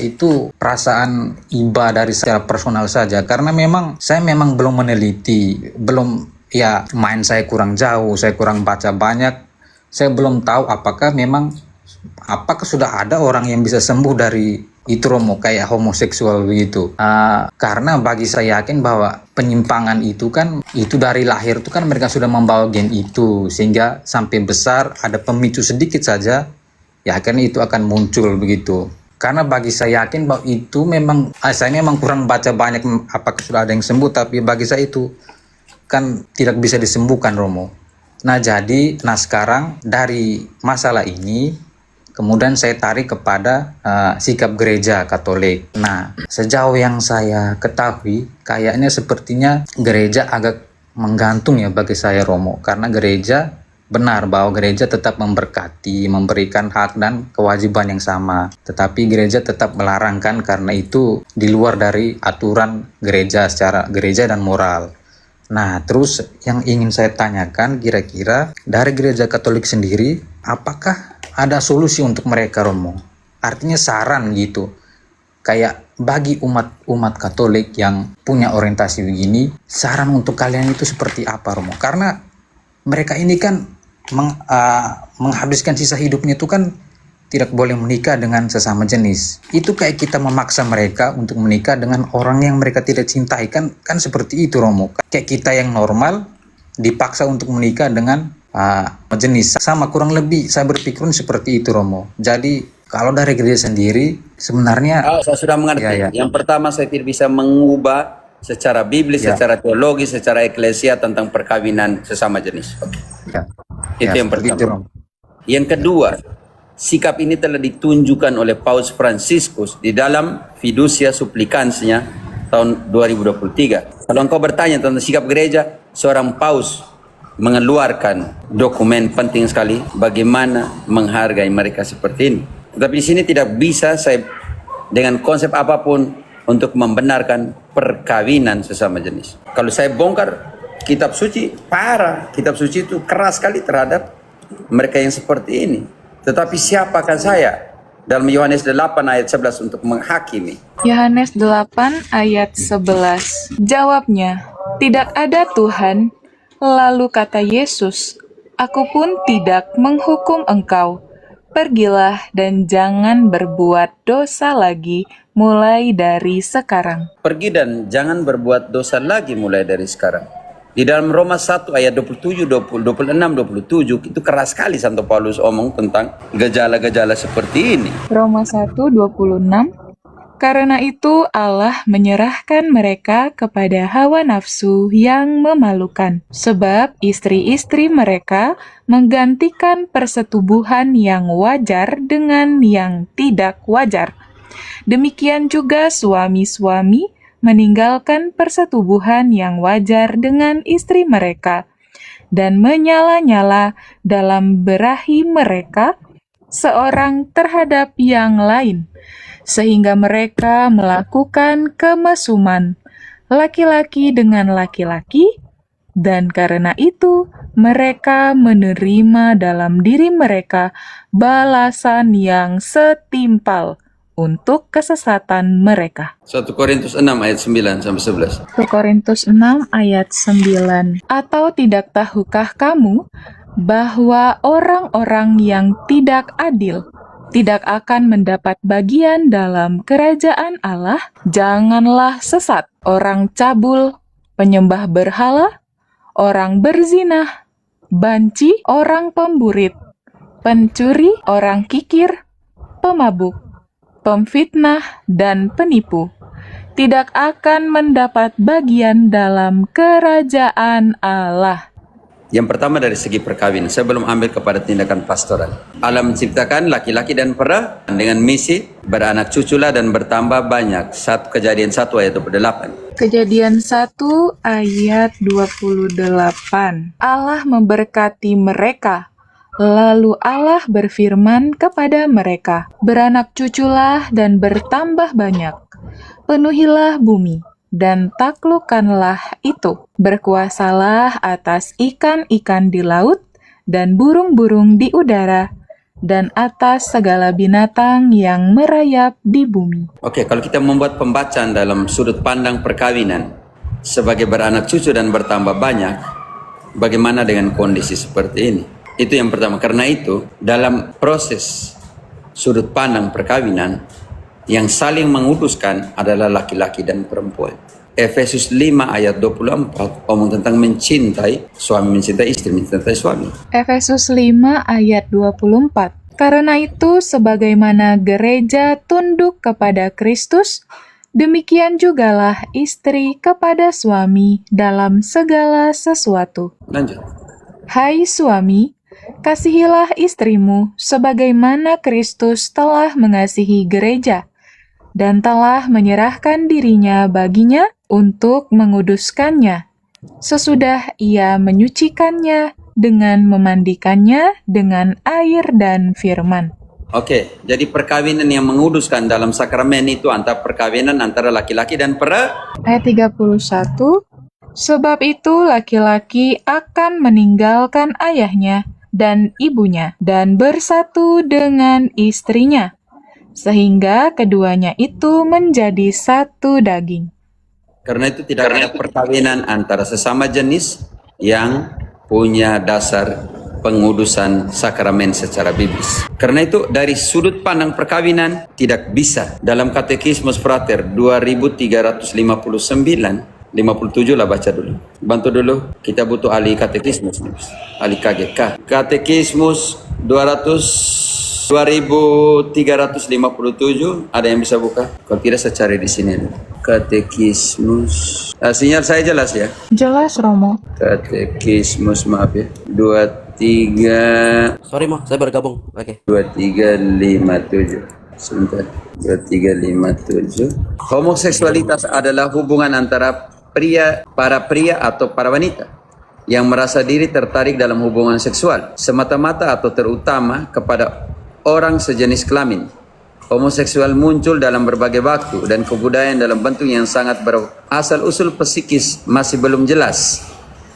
itu perasaan iba dari secara personal saja. Karena saya memang belum meneliti, main saya kurang jauh, saya kurang baca banyak. Saya belum tahu apakah sudah ada orang yang bisa sembuh dari itu Romo, kayak homoseksual begitu. Karena bagi saya yakin bahwa penyimpangan itu kan, itu dari lahir itu kan mereka sudah membawa gen itu, sehingga sampai besar ada pemicu sedikit saja, ya kan itu akan muncul begitu. Karena bagi saya yakin bahwa itu memang, saya memang kurang baca banyak apakah sudah ada yang sembuh, tapi bagi saya itu kan tidak bisa disembuhkan Romo. Nah sekarang dari masalah ini, kemudian saya tarik kepada sikap gereja Katolik. Nah, sejauh yang saya ketahui, kayaknya sepertinya gereja agak menggantung ya bagi saya Romo. Karena gereja benar bahwa gereja tetap memberkati, memberikan hak dan kewajiban yang sama. Tetapi gereja tetap melarangkan karena itu di luar dari aturan gereja secara gereja dan moral. Nah, terus yang ingin saya tanyakan kira-kira dari gereja Katolik sendiri, apakah ada solusi untuk mereka Romo? Artinya saran gitu. Kayak bagi umat Katolik yang punya orientasi begini, saran untuk kalian itu seperti apa Romo? Karena mereka ini kan menghabiskan sisa hidupnya itu kan tidak boleh menikah dengan sesama jenis. Itu kayak kita memaksa mereka untuk menikah dengan orang yang mereka tidak cintai. Kan seperti itu Romo. Kayak kita yang normal dipaksa untuk menikah dengan jenis sama, kurang lebih saya berpikir seperti itu Romo. Jadi kalau dari gereja sendiri sebenarnya saya sudah mengerti. Ya. Yang pertama, saya tidak bisa mengubah secara biblis, secara teologi, secara eklesia tentang perkawinan sesama jenis. Itu yang pertama. Itu, Romo. Yang kedua, sikap ini telah ditunjukkan oleh Paus Fransiskus di dalam Fiducia Supplicans-nya tahun 2023. Kalau engkau bertanya tentang sikap gereja, seorang paus mengeluarkan dokumen penting sekali bagaimana menghargai mereka seperti ini. Tetapi di sini tidak bisa saya dengan konsep apapun untuk membenarkan perkawinan sesama jenis. Kalau saya bongkar kitab suci, parah. Kitab suci itu keras sekali terhadap mereka yang seperti ini. Tetapi siapakah saya dalam Yohanes 8 ayat 11 untuk menghakimi? Yohanes 8 ayat 11. Jawabnya, tidak ada Tuhan. Lalu kata Yesus, aku pun tidak menghukum engkau. Pergilah dan jangan berbuat dosa lagi mulai dari sekarang. Pergi dan jangan berbuat dosa lagi mulai dari sekarang. Di dalam Roma 1 ayat 27, 26, 27 itu keras sekali Santo Paulus omong tentang gejala-gejala seperti ini. Roma 1:26. Karena itu Allah menyerahkan mereka kepada hawa nafsu yang memalukan, sebab istri-istri mereka menggantikan persetubuhan yang wajar dengan yang tidak wajar. Demikian juga suami-suami meninggalkan persetubuhan yang wajar dengan istri mereka, dan menyala-nyala dalam berahi mereka seorang terhadap yang lain, sehingga mereka melakukan kemesuman laki-laki dengan laki-laki, dan karena itu mereka menerima dalam diri mereka balasan yang setimpal untuk kesesatan mereka. 1 Korintus 6 ayat 9 sampai 11. 1 Korintus 6 ayat 9. Atau tidak tahukah kamu bahwa orang-orang yang tidak adil tidak akan mendapat bagian dalam kerajaan Allah? Janganlah sesat orang cabul, penyembah berhala, orang berzinah, banci, orang pemburit, pencuri, orang kikir, pemabuk, pemfitnah, dan penipu tidak akan mendapat bagian dalam kerajaan Allah. Yang pertama dari segi perkawinan, saya belum ambil kepada tindakan pastoral. Allah menciptakan laki-laki dan perempuan dengan misi beranak cuculah dan bertambah banyak. Kejadian 1 ayat 28. Kejadian 1 ayat 28. Allah memberkati mereka. Lalu Allah berfirman kepada mereka, beranak cuculah dan bertambah banyak. Penuhilah bumi dan taklukkanlah itu. Berkuasalah atas ikan-ikan di laut dan burung-burung di udara dan atas segala binatang yang merayap di bumi. Oke, kalau kita membuat pembacaan dalam sudut pandang perkawinan sebagai beranak cucu dan bertambah banyak, bagaimana dengan kondisi seperti ini? Itu yang pertama. Karena itu, dalam proses sudut pandang perkawinan, Yang saling menguduskan adalah laki-laki dan perempuan. Efesus 5 ayat 24 omong tentang mencintai, suami mencintai istri, mencintai suami. Efesus 5 ayat 24. Karena itu, sebagaimana gereja tunduk kepada Kristus, demikian jugalah istri kepada suami dalam segala sesuatu. Lanjut. Hai suami, kasihilah istrimu sebagaimana Kristus telah mengasihi gereja dan telah menyerahkan dirinya baginya untuk menguduskannya, sesudah ia menyucikannya dengan memandikannya dengan air dan firman. Oke, jadi perkawinan yang menguduskan dalam sakramen itu antara perkawinan antara laki-laki dan Ayat 31, sebab itu laki-laki akan meninggalkan ayahnya dan ibunya dan bersatu dengan istrinya, sehingga keduanya itu menjadi satu daging. Karena itu tidak ada perkawinan antara sesama jenis yang punya dasar pengudusan sakramen secara biblis. Karena itu dari sudut pandang perkawinan tidak bisa. Dalam Katekismus Frater 2359, 57 lah baca dulu. Bantu dulu, kita butuh ahli katekismus, ahli KGK. Katekismus 2357, ada yang bisa buka? Kalau tidak saya cari di sini. Katekismus. Sinyal saya jelas ya? Jelas, Romo. Katekismus, maaf ya. 23. Sorry Mo, saya baru gabung. Oke. 2357. Sebentar. 2357. Homoseksualitas adalah hubungan antara para pria atau para wanita yang merasa diri tertarik dalam hubungan seksual semata-mata atau terutama kepada orang sejenis kelamin. Homoseksual muncul dalam berbagai waktu dan kebudayaan dalam bentuk yang sangat berasal-usul psikis masih belum jelas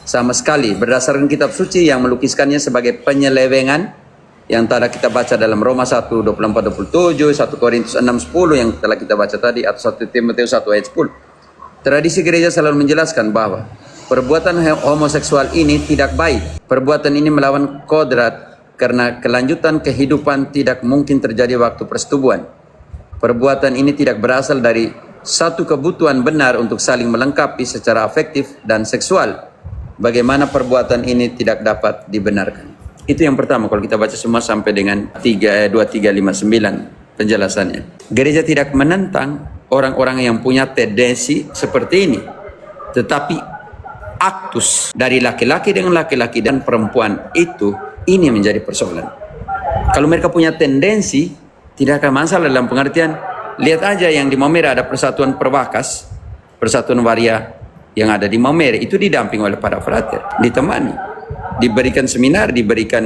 sama sekali berdasarkan kitab suci yang melukiskannya sebagai penyelewengan yang telah kita baca dalam Roma 1, 24-27, 1 Korintus 6, 10 yang telah kita baca tadi, atau 1 Timotius 1 ayat 10. Tradisi gereja selalu menjelaskan bahwa perbuatan homoseksual ini tidak baik. Perbuatan ini melawan kodrat karena kelanjutan kehidupan tidak mungkin terjadi waktu persetubuhan. Perbuatan ini tidak berasal dari satu kebutuhan benar untuk saling melengkapi secara afektif dan seksual. Bagaimana perbuatan ini tidak dapat dibenarkan. Itu yang pertama kalau kita baca semua sampai dengan 2359 penjelasannya. Gereja tidak menentang orang-orang yang punya tendensi seperti ini. Tetapi aktus dari laki-laki dengan laki-laki dan perempuan itu ini menjadi persoalan. Kalau mereka punya tendensi tidak akan masalah dalam pengertian. Lihat aja yang di Maumere ada persatuan Perbakas, persatuan waria yang ada di Maumere itu didamping oleh para frater, ditemani, diberikan seminar, diberikan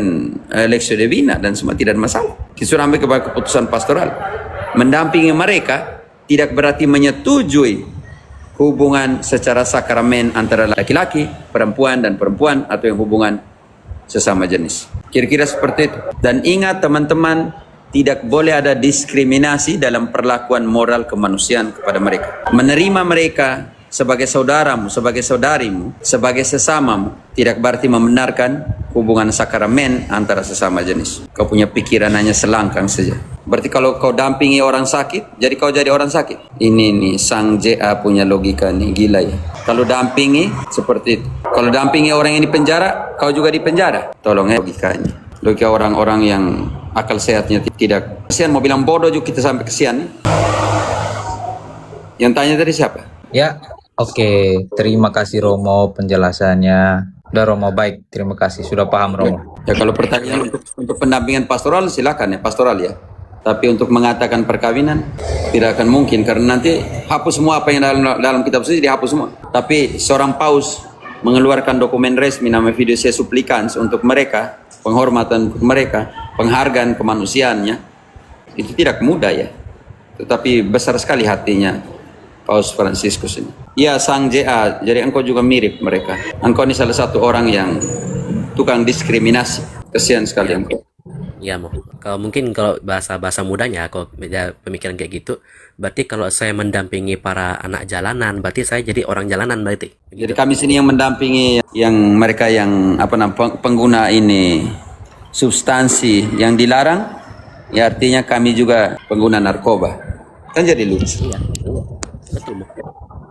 leksio divina dan semua tidak ada masalah. Disuruh ambil keputusan pastoral. Mendampingi mereka tidak berarti menyetujui hubungan secara sakramen antara laki-laki, perempuan dan perempuan atau yang hubungan sesama jenis. Kira-kira seperti itu. Dan ingat teman-teman, tidak boleh ada diskriminasi dalam perlakuan moral kemanusiaan kepada mereka. Menerima mereka sebagai saudaramu, sebagai saudarimu, sebagai sesamamu, tidak berarti membenarkan hubungan sakramen antara sesama jenis. Kau punya pikiran hanya selangkang saja. Berarti kalau kau dampingi orang sakit, jadi kau jadi orang sakit. Ini nih, Sang JA punya logika nih, gila ya. Kalau dampingi, seperti itu. Kalau dampingi orang yang di penjara, kau juga di penjara. Tolong ya logikanya. Logika orang-orang yang akal sehatnya tidak. Kesian, mau bilang bodoh juga kita sampai kesian nih. Yang tanya tadi siapa? Ya, oke. Terima kasih Romo penjelasannya. Udah Romo, baik. Terima kasih. Sudah paham Romo. Ya kalau pertanyaan untuk pendampingan pastoral silakan ya, pastoral ya. Tapi untuk mengatakan perkawinan tidak akan mungkin karena nanti hapus semua apa yang dalam kitab suci, dihapus semua. Tapi seorang paus mengeluarkan dokumen resmi namanya Fiducia Supplicans untuk mereka, penghormatan untuk mereka, penghargaan kemanusiaannya, itu tidak mudah ya. Tetapi besar sekali hatinya Paus Fransiskus ini. Ya, Sang JA, jadi engkau juga mirip mereka. Engkau ini salah satu orang yang tukang diskriminasi. Kesian sekali engkau. Ya Mo, kalau mungkin kalau bahasa mudanya, kalau pemikiran kayak gitu, berarti kalau saya mendampingi para anak jalanan, berarti saya jadi orang jalanan berarti. Gitu. Jadi kami sini yang mendampingi yang mereka yang pengguna ini substansi yang dilarang, ya artinya kami juga pengguna narkoba. Kan jadi lucu. Iya, betul. Mo.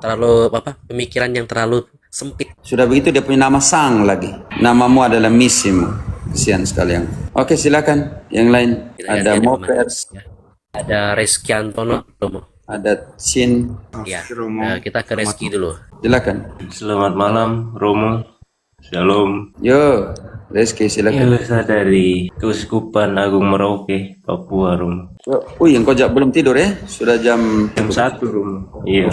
Terlalu apa? Pemikiran yang terlalu sempit. Sudah begitu dia punya nama Sang lagi. Namamu adalah Misimu. Kesian sekali yang. Oke, silakan. Yang lain ada Mopers, Ada Reski Antono, Romo. ada Chin. Ya, kita ke Reski dulu. Silakan. Selamat malam, Romo. Shalom. Yo, Reski silakan. Saya dari Keuskupan Agung Merauke, Papua, Romo. Yang kau belum tidur ya? Sudah jam 1, Romo. Iya.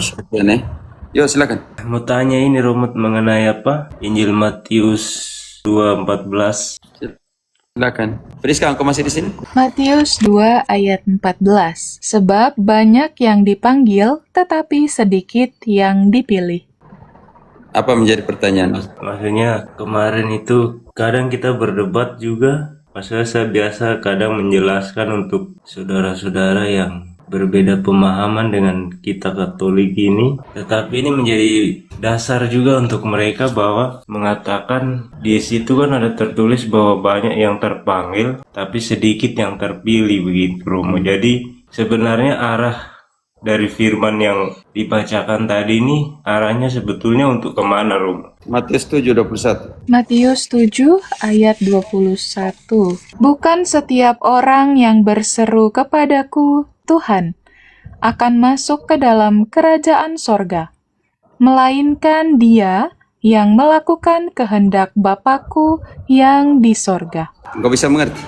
Yo, silakan. Mau tanya ini, Romo, mengenai apa? Injil Matius 2:14. Silakan. Friska, engkau masih di sini? Matius 2 ayat 14. Sebab banyak yang dipanggil, tetapi sedikit yang dipilih. Apa menjadi pertanyaan? Maksudnya kemarin itu kadang kita berdebat juga. Maksudnya saya biasa kadang menjelaskan untuk saudara-saudara yang berbeda pemahaman dengan kita Katolik ini. Tetapi ini menjadi dasar juga untuk mereka bahwa mengatakan di situ kan ada tertulis bahwa banyak yang terpanggil tapi sedikit yang terpilih begitu, Romo. Jadi sebenarnya arah dari firman yang dibacakan tadi ini arahnya sebetulnya untuk kemana, Romo? Matius 7:21. Matius 7 ayat 21. Bukan setiap orang yang berseru kepadaku, Tuhan, akan masuk ke dalam kerajaan sorga, melainkan dia yang melakukan kehendak Bapakku yang di sorga. Engkau bisa mengerti?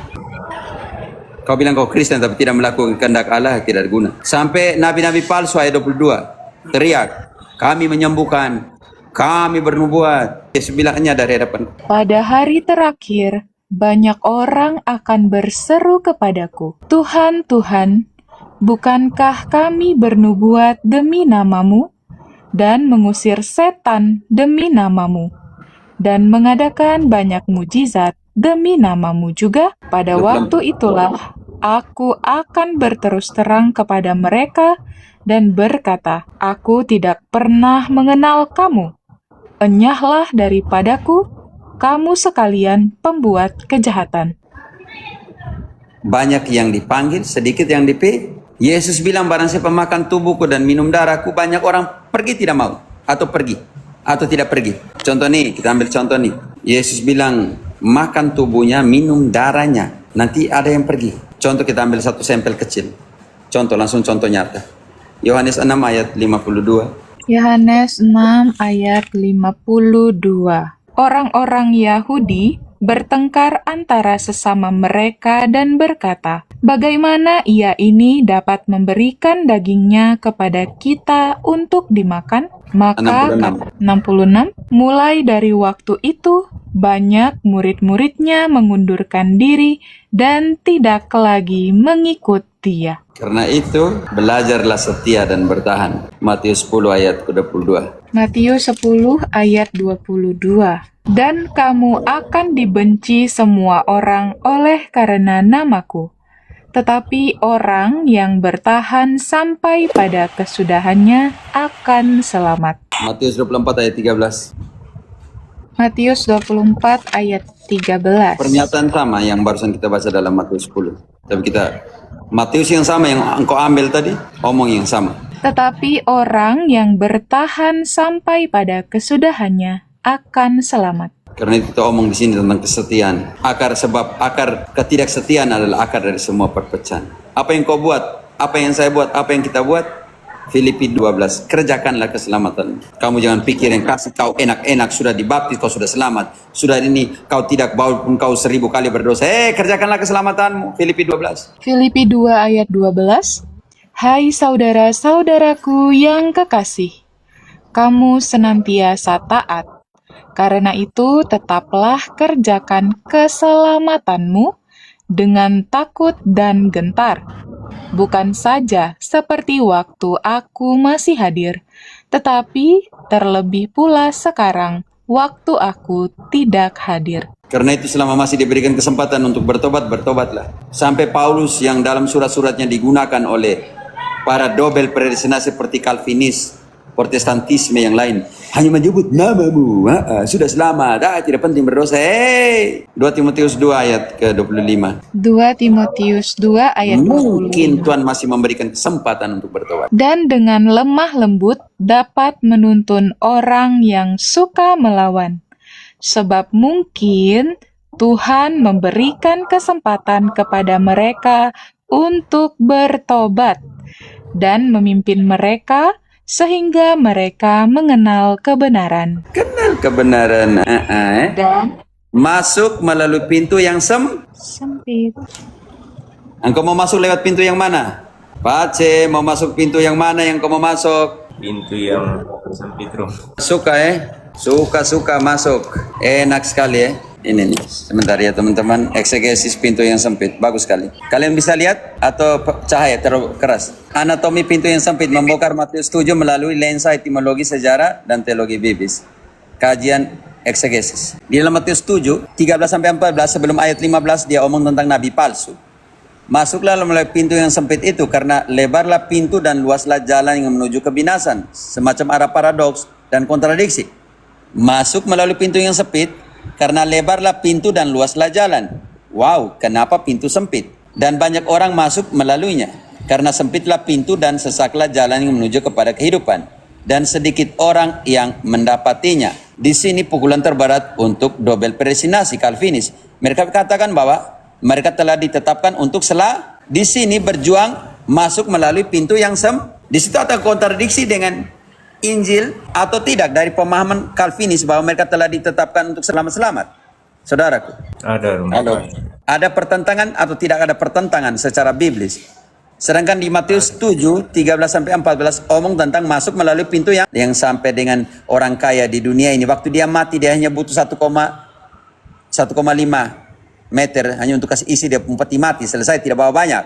Kau bilang kau Kristen tapi tidak melakukan kehendak Allah, tidak guna. Sampai nabi-nabi palsu ayat 22 teriak, kami menyembuhkan, kami bernubuat. Yesus bilangnya dari hadapan. Pada hari terakhir, banyak orang akan berseru kepadaku, Tuhan, Tuhan, bukankah kami bernubuat demi namamu dan mengusir setan demi namamu dan mengadakan banyak mujizat demi namamu juga? Pada waktu itulah aku akan berterus terang kepada mereka dan berkata, aku tidak pernah mengenal kamu. Enyahlah daripadaku, kamu sekalian pembuat kejahatan. Banyak yang dipanggil, sedikit yang dipilih. Yesus bilang barang siapa makan tubuhku dan minum darahku, banyak orang pergi tidak mau, atau pergi, atau tidak pergi. Contoh nih, kita ambil contoh nih. Yesus bilang makan tubuhnya, minum darahnya, nanti ada yang pergi. Contoh kita ambil satu sampel kecil. Contoh, langsung contoh nyata. Yohanes 6 ayat 52. Yohanes 6 ayat 52. Orang-orang Yahudi bertengkar antara sesama mereka dan berkata, bagaimana ia ini dapat memberikan dagingnya kepada kita untuk dimakan? Maka 66. Mulai dari waktu itu, banyak murid-muridnya mengundurkan diri dan tidak lagi mengikut dia. Karena itu, belajarlah setia dan bertahan. Matius 10 ayat 22. Matius 10 ayat 22. Dan kamu akan dibenci semua orang oleh karena namaku. Tetapi orang yang bertahan sampai pada kesudahannya akan selamat. Matius 24 ayat 13. Matius 24 ayat 13. Pernyataan sama yang barusan kita baca dalam Matius 10. Tapi kita, Matius yang sama yang engkau ambil tadi, omong yang sama. Tetapi orang yang bertahan sampai pada kesudahannya akan selamat. Karena itu kita omong di sini tentang kesetiaan. Sebab akar ketidaksetiaan adalah akar dari semua perpecahan. Apa yang kau buat, apa yang saya buat, apa yang kita buat, Filipi 12, kerjakanlah keselamatan. Kamu jangan pikir yang kasih kau enak-enak, sudah dibaptis, kau sudah selamat. Sudah ini, kau tidak walaupun kau 1000 kali berdosa. Kerjakanlah keselamatanmu. Filipi 12. Filipi 2 ayat 12. Hai saudara-saudaraku yang kekasih, kamu senantiasa taat. Karena itu tetaplah kerjakan keselamatanmu dengan takut dan gentar. Bukan saja seperti waktu aku masih hadir, tetapi terlebih pula sekarang, waktu aku tidak hadir. Karena itu selama masih diberikan kesempatan untuk bertobat, bertobatlah. Sampai Paulus yang dalam surat-suratnya digunakan oleh para dobel predestinasi seperti Calvinis, Protestantisme yang lain hanya menyebut namamu, sudah selamat, tidak penting berdosa. 2 Timotius 2 ayat ke-25. 2 Timotius 2 ayat Mungkin 25. Tuhan masih memberikan kesempatan untuk bertobat. Dan dengan lemah lembut dapat menuntun orang yang suka melawan. Sebab mungkin Tuhan memberikan kesempatan kepada mereka untuk bertobat dan memimpin mereka sehingga mereka mengenal kebenaran. Kenal kebenaran. Dan Masuk melalui pintu yang sempit. Engkau mau masuk lewat pintu yang mana? Pace, mau masuk pintu yang mana yang kau mau masuk? Pintu yang sempit, Rom. Suka Suka masuk. Enak sekali Ini nih, sebentar ya teman-teman, eksegesis pintu yang sempit, bagus sekali. Kalian bisa lihat atau cahaya terlalu keras? Anatomi pintu yang sempit membongkar Matius 7 melalui lensa etimologi sejarah dan teologi biblis. Kajian eksegesis. Di dalam Matius 7, 13-14 sebelum ayat 15 dia omong tentang nabi palsu. Masuklah melalui pintu yang sempit itu karena lebarlah pintu dan luaslah jalan yang menuju kebinasan. Semacam arah paradoks dan kontradiksi. Masuk melalui pintu yang sempit karena lebarlah pintu dan luaslah jalan. Wow, kenapa pintu sempit? Dan banyak orang masuk melaluinya. Karena sempitlah pintu dan sesaklah jalan yang menuju kepada kehidupan. Dan sedikit orang yang mendapatinya. Di sini pukulan terberat untuk double predestinasi Calvinis. Mereka katakan bahwa mereka telah ditetapkan untuk di sini berjuang masuk melalui pintu yang Di situ ada kontradiksi dengan Injil atau tidak dari pemahaman Calvinis bahwa mereka telah ditetapkan untuk selamat-selamat. Saudaraku. Ada, Rom. Ada pertentangan atau tidak ada pertentangan secara biblis. Sedangkan di Matius 7, 13-14 omong tentang masuk melalui pintu yang sampai dengan orang kaya di dunia ini. Waktu dia mati dia hanya butuh 1,5 meter hanya untuk kasih isi dia peti mati. Selesai, tidak bawa banyak.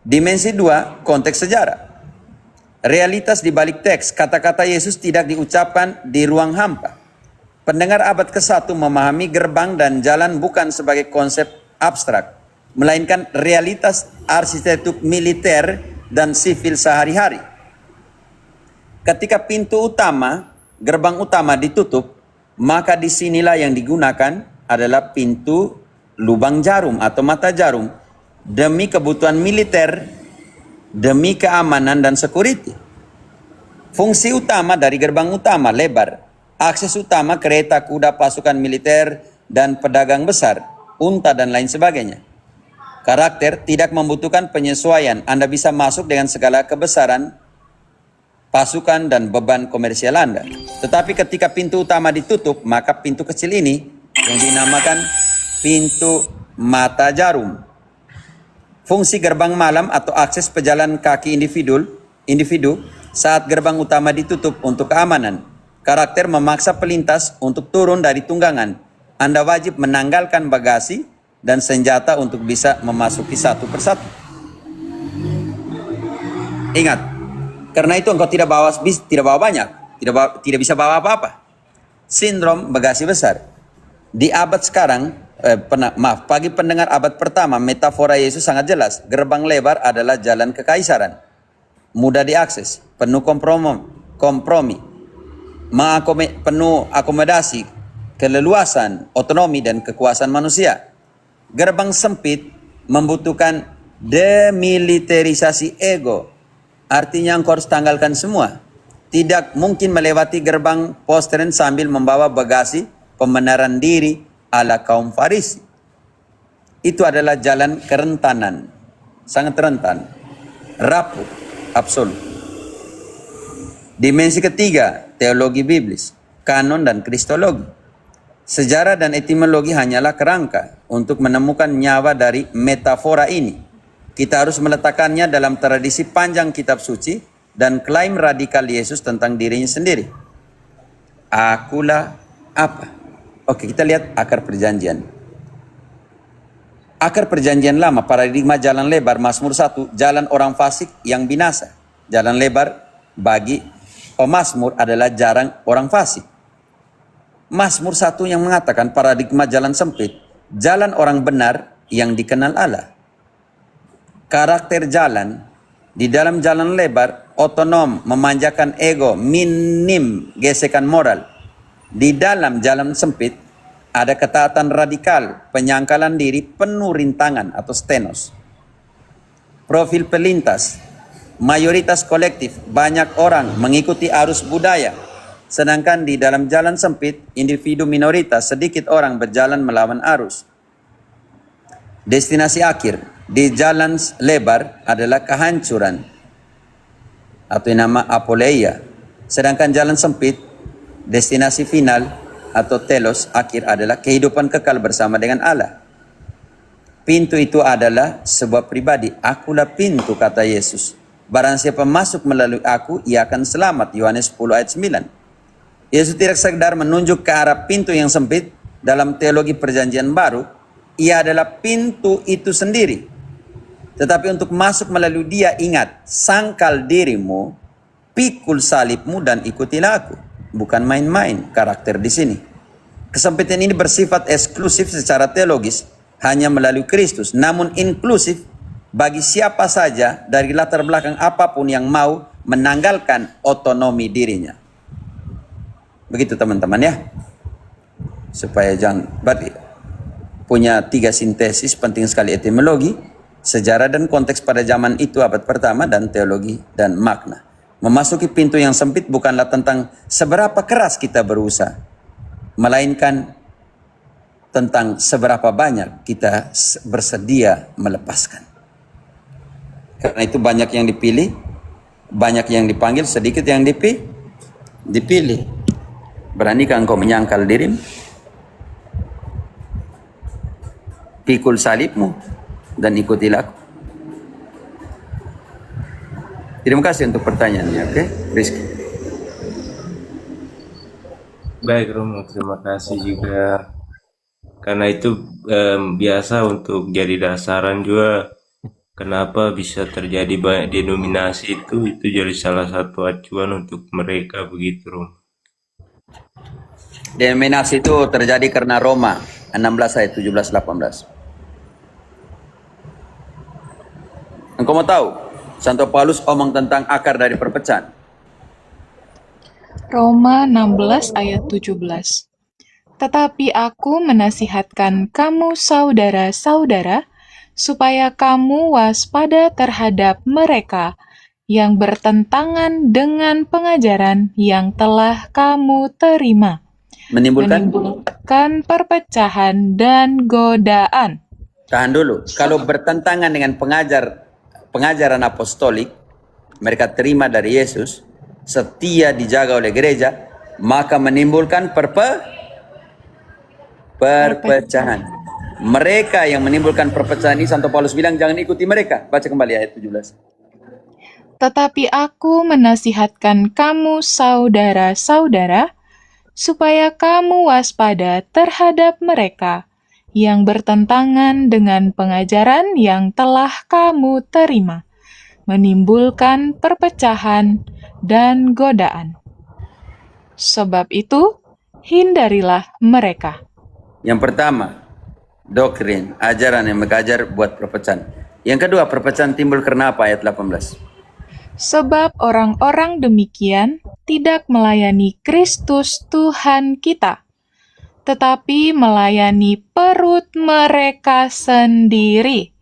Dimensi 2, konteks sejarah. Realitas di balik teks, kata-kata Yesus tidak diucapkan di ruang hampa. Pendengar abad ke-1 memahami gerbang dan jalan bukan sebagai konsep abstrak, melainkan realitas arsitektur militer dan sivil sehari-hari. Ketika pintu utama, gerbang utama ditutup, maka disinilah yang digunakan adalah pintu lubang jarum atau mata jarum demi kebutuhan militer, demi keamanan dan security. Fungsi utama dari gerbang utama lebar, akses utama kereta, kuda, pasukan militer, dan pedagang besar, unta dan lain sebagainya. Karakter tidak membutuhkan penyesuaian. Anda bisa masuk dengan segala kebesaran pasukan dan beban komersial Anda. Tetapi ketika pintu utama ditutup, maka pintu kecil ini yang dinamakan pintu mata jarum. Fungsi gerbang malam atau akses pejalan kaki individu saat gerbang utama ditutup untuk keamanan. Karakter memaksa pelintas untuk turun dari tunggangan. Anda wajib menanggalkan bagasi dan senjata untuk bisa memasuki satu persatu. Ingat, karena itu engkau tidak bawa banyak, tidak bisa bawa apa-apa. Sindrom bagasi besar. Di abad sekarang, bagi pendengar abad pertama, metafora Yesus sangat jelas. Gerbang lebar adalah jalan kekaisaran. Mudah diakses, penuh kompromi, penuh akomodasi, keleluasan, otonomi, dan kekuasaan manusia. Gerbang sempit membutuhkan demilitarisasi ego. Artinya engkau harus tanggalkan semua. Tidak mungkin melewati gerbang postern sambil membawa bagasi pembenaran diri ala kaum Farisi. Itu adalah jalan kerentanan, sangat rentan, rapuh, absolut. Dimensi ketiga, teologi biblis, kanon dan kristologi. Sejarah dan etimologi hanyalah kerangka untuk menemukan nyawa dari metafora ini. Kita harus meletakkannya dalam tradisi panjang kitab suci dan klaim radikal Yesus tentang dirinya sendiri. Akulah apa? Oke, kita lihat akar perjanjian. Akar perjanjian lama, paradigma jalan lebar, Mazmur 1, jalan orang fasik yang binasa. Jalan lebar bagi pemazmur adalah jalan orang fasik. Mazmur 1 yang mengatakan paradigma jalan sempit, jalan orang benar yang dikenal Allah. Karakter jalan Di dalam jalan lebar, otonom, memanjakan ego, minim gesekan moral. Di dalam jalan sempit, ada ketaatan radikal, penyangkalan diri, penuh rintangan atau stenos. Profil pelintas, mayoritas kolektif, banyak orang mengikuti arus budaya. Sedangkan di dalam jalan sempit, individu minoritas, sedikit orang berjalan melawan arus. Destinasi akhir di jalan lebar adalah kehancuran atau yang nama apoleia. Sedangkan jalan sempit, destinasi final atau telos akhir adalah kehidupan kekal bersama dengan Allah. Pintu itu adalah sebuah pribadi. Akulah pintu, kata Yesus. Barang siapa masuk melalui aku, ia akan selamat. Yohanes 10 ayat 9. Yesus tidak sekedar menunjuk ke arah pintu yang sempit. Dalam teologi perjanjian baru, ia adalah pintu itu sendiri. Tetapi untuk masuk melalui dia, ingat, sangkal dirimu, pikul salibmu dan ikutilah aku. Bukan main-main karakter di sini. Kesempitan ini bersifat eksklusif secara teologis, hanya melalui Kristus. Namun inklusif bagi siapa saja dari latar belakang apapun yang mau menanggalkan otonomi dirinya. Begitu teman-teman ya. Supaya jangan punya 3 sintesis penting sekali: etimologi, sejarah dan konteks pada zaman itu abad pertama, dan teologi dan makna. Memasuki pintu yang sempit bukanlah tentang seberapa keras kita berusaha, melainkan tentang seberapa banyak kita bersedia melepaskan. Karena itu banyak yang dipilih, banyak yang dipanggil, sedikit yang dipilih. Beranikah engkau menyangkal dirimu? Pikul salibmu dan ikutilah aku. Terima kasih untuk pertanyaannya, oke? Rizky. Baik Romo, terima kasih juga. Karena itu biasa untuk jadi dasaran juga kenapa bisa terjadi banyak denominasi itu jadi salah satu acuan untuk mereka, begitu Romo. Denominasi itu terjadi karena Roma 16 ayat 17-18. Engkau mau tahu, Santo Paulus omong tentang akar dari perpecahan. Roma 16 ayat 17. Tetapi aku menasihatkan kamu saudara-saudara, supaya kamu waspada terhadap mereka yang bertentangan dengan pengajaran yang telah kamu terima, menimbulkan perpecahan dan godaan. Tahan dulu, kalau bertentangan dengan pengajaran apostolik, mereka terima dari Yesus, setia dijaga oleh gereja, maka menimbulkan perpecahan. Mereka yang menimbulkan perpecahan ini, Santo Paulus bilang jangan ikuti mereka. Baca kembali ayat 17. Tetapi aku menasihatkan kamu saudara-saudara, supaya kamu waspada terhadap mereka yang bertentangan dengan pengajaran yang telah kamu terima, menimbulkan perpecahan dan godaan. Sebab itu, hindarilah mereka. Yang pertama, doktrin, ajaran yang mengajar buat perpecahan. Yang kedua, perpecahan timbul karena apa? Ayat 18. Sebab orang-orang demikian tidak melayani Kristus Tuhan kita, tetapi melayani perut mereka sendiri,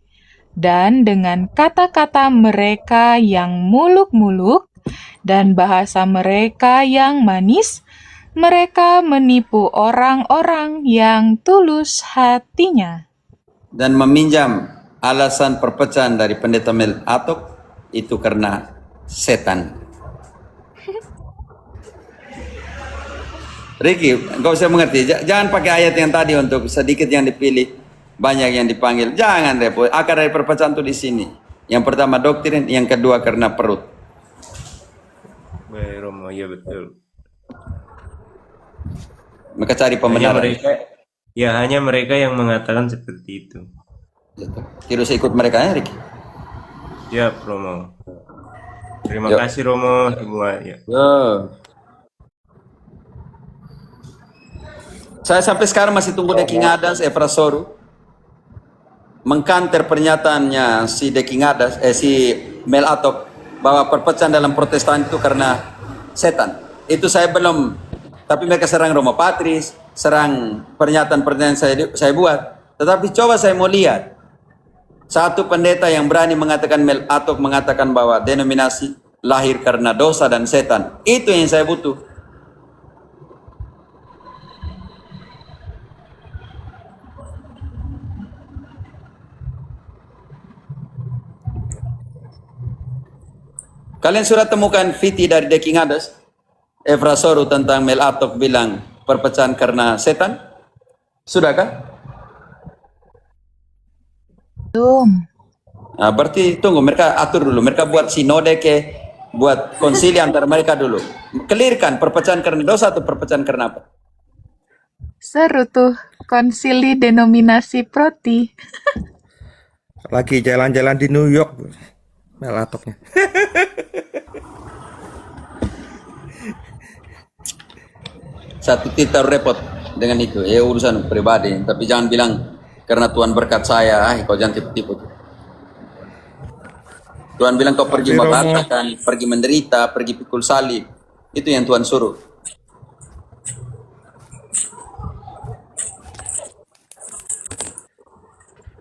dan dengan kata-kata mereka yang muluk-muluk dan bahasa mereka yang manis, mereka menipu orang-orang yang tulus hatinya. Dan meminjam alasan perpecahan dari pendeta Mel Atok itu karena setan. Ricky, engkau bisa mengerti. Jangan pakai ayat yang tadi untuk sedikit yang dipilih, banyak yang dipanggil. Jangan repot. Akar dari perpecahan itu di sini. Yang pertama doktrin, yang kedua karena perut. Baik Romo, ya betul. Mereka cari pembenaran. Hanya mereka yang mengatakan seperti itu. Tidak usah ikut mereka ya, Ricky. Siap Romo. Terima kasih Romo semua ya. Saya sampai sekarang masih tunggu The King Adams, Efrasoru mengkanter pernyataannya si The King Adams, si Mel Atok. bahwa perpecahan dalam Protestan itu karena setan. Itu saya belum, tapi mereka serang Roma Patris, serang pernyataan-pernyataan saya buat. Tetapi coba saya mau lihat satu pendeta yang berani mengatakan atau mengatakan bahwa denominasi lahir karena dosa dan setan. Itu yang saya butuh. Kalian sudah temukan Fiti dari The King Hades? Efrasoru tentang Melatok bilang perpecahan karena setan? Sudah kan? Belum. Nah, berarti tunggu, mereka atur dulu. Mereka buat sinode buat konsili antara mereka dulu. Clearkan perpecahan karena dosa atau perpecahan karena apa? Seru tuh, konsili denominasi proti. Lagi jalan-jalan di New York, Melatoknya. Satu titik repot dengan itu, urusan pribadi. Tapi jangan bilang karena Tuhan berkat saya, kau jangan tipu-tipu. Tuhan bilang kau pergi membantahkan, pergi menderita, pergi pikul salib. Itu yang Tuhan suruh.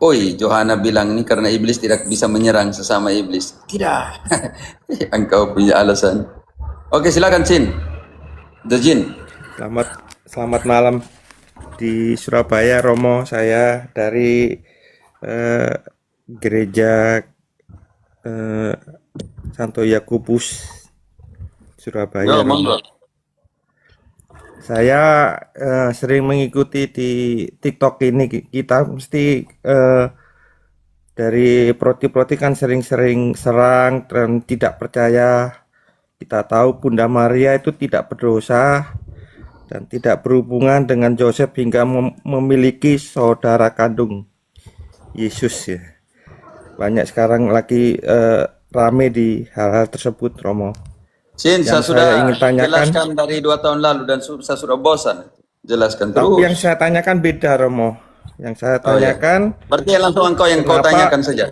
Oi, Johanna bilang ini karena iblis tidak bisa menyerang sesama iblis. Tidak. Engkau punya alasan. Oke, silakan Cin. The Jin. Selamat malam di Surabaya, Romo. Saya dari gereja Santo Yakobus Surabaya. Romo. Saya sering mengikuti di TikTok ini. Kita mesti dari proti-proti kan sering-sering serang dan tidak percaya. Kita tahu Bunda Maria itu tidak berdosa dan tidak berhubungan dengan Joseph hingga memiliki saudara kandung Yesus ya. Banyak sekarang lagi rame di hal-hal tersebut, Romo. Cin, saya sudah ingin tanyakan, jelaskan dari 2 tahun lalu dan saya sudah bosan. Jelaskan terus. Tapi yang saya tanyakan beda, Romo. Yang saya tanyakan, berarti langsung engkau yang kau tanyakan saja.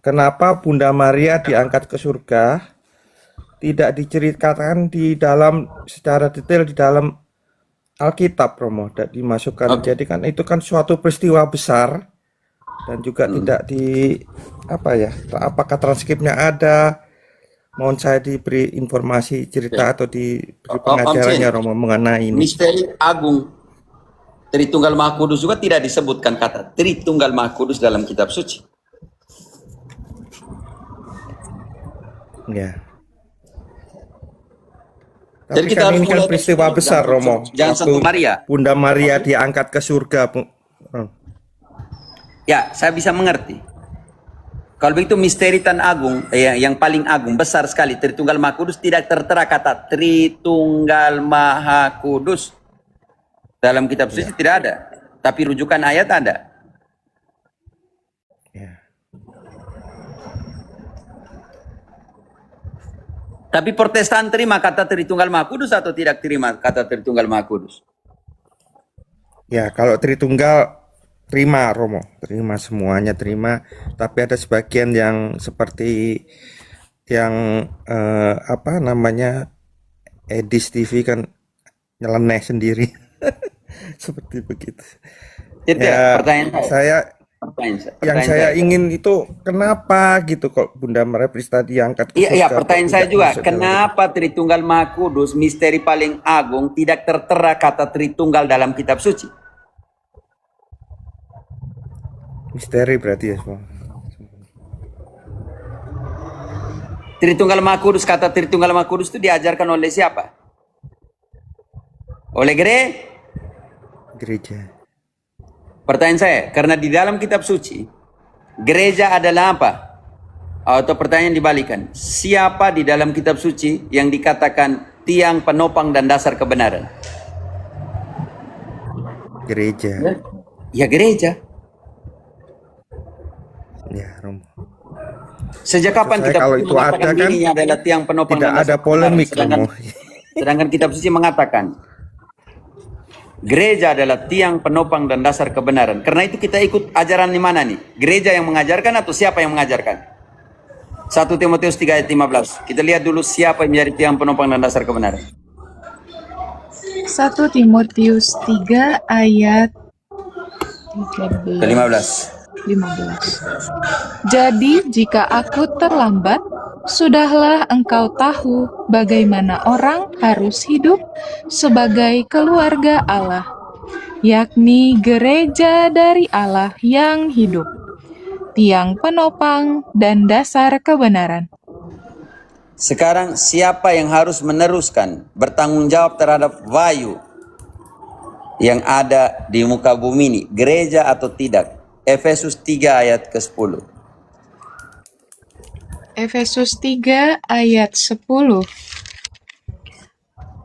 Kenapa Bunda Maria diangkat ke surga? Tidak diceritakan di dalam secara detail di dalam Alkitab, Romo, tidak dimasukkan. Jadi kan itu kan suatu peristiwa besar dan juga tidak di apakah transkripnya ada? Mohon saya diberi informasi cerita atau diberi pengajarannya, Romo, mengenai ini. Misteri agung Tritunggal Maha Kudus juga tidak disebutkan kata Tritunggal Maha Kudus dalam kitab suci. Ya. Jadi Tapi kita kan harus ini kan mulai peristiwa besar, Romo. Jangan Waktu sentuh Maria. Bunda Maria diangkat ke surga. Ya, saya bisa mengerti. Kalau begitu misteri tan agung, yang paling agung, besar sekali, Tritunggal Maha Kudus, tidak tertera kata Tritunggal Maha Kudus. Dalam kitab suci tidak ada. Tapi rujukan ayat ada. Tapi Protestan terima kata Tritunggal Maha Kudus atau tidak terima kata Tritunggal Maha Kudus? Ya, kalau Tritunggal terima, Romo, terima semuanya terima. Tapi ada sebagian yang seperti yang Edis TV kan nyeleneh sendiri, seperti begitu. Jadi pertanyaan saya. Yang saya ingin itu kenapa gitu kok Bunda Maria Prista diangkat ke surga? Iya, pertanyaan saya juga, kenapa Tritunggal Maha Kudus, misteri paling agung, tidak tertera kata Tritunggal dalam kitab suci? Misteri berarti ya, semua. Tritunggal Maha Kudus, kata Tritunggal Maha Kudus itu diajarkan oleh siapa? Oleh gereja. Pertanyaan saya, karena di dalam kitab suci, gereja adalah apa? Atau pertanyaan dibalikan, siapa di dalam kitab suci yang dikatakan tiang penopang dan dasar kebenaran? Gereja. Ya gereja. Ya, Romo. Sejak kapan kitab suci mengatakan dirinya adalah tiang penopang dan dasar kebenaran? Tidak ada polemik, Romo. Sedangkan kitab suci mengatakan gereja adalah tiang penopang dan dasar kebenaran. Karena itu kita ikut ajaran di mana nih? Gereja yang mengajarkan atau siapa yang mengajarkan? 1 Timotius 3 ayat 15. Kita lihat dulu siapa yang menjadi tiang penopang dan dasar kebenaran. 1 Timotius 3 ayat 15. 15. Jadi jika aku terlambat, sudahlah engkau tahu bagaimana orang harus hidup sebagai keluarga Allah, yakni gereja dari Allah yang hidup, tiang penopang dan dasar kebenaran. Sekarang siapa yang harus meneruskan, bertanggung jawab terhadap wahyu yang ada di muka bumi ini, gereja atau tidak? Efesus 3 ayat ke-10. Efesus 3 ayat 10.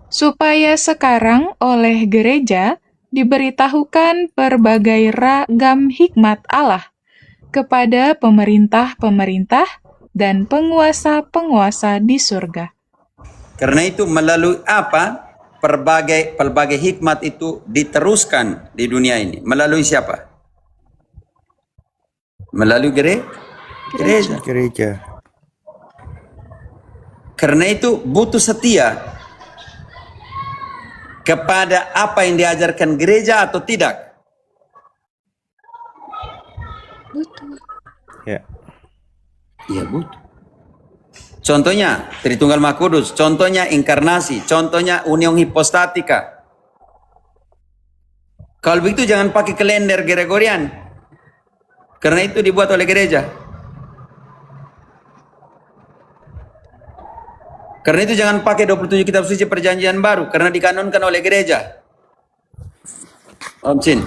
Supaya sekarang oleh gereja diberitahukan berbagai ragam hikmat Allah kepada pemerintah-pemerintah dan penguasa-penguasa di surga. Karena itu melalui apa? Pelbagai hikmat itu diteruskan di dunia ini. Melalui siapa? Melalui gereja. Karena itu butuh setia kepada apa yang diajarkan gereja atau tidak. Betul. Ya. Iya butuh. Contohnya Tritunggal Maha Kudus, contohnya inkarnasi, contohnya union hipostatika. Kalau begitu jangan pakai kalender Gregorian, karena itu dibuat oleh gereja. Karena itu jangan pakai 27 kitab suci perjanjian baru, karena dikanonkan oleh gereja. Om Chin.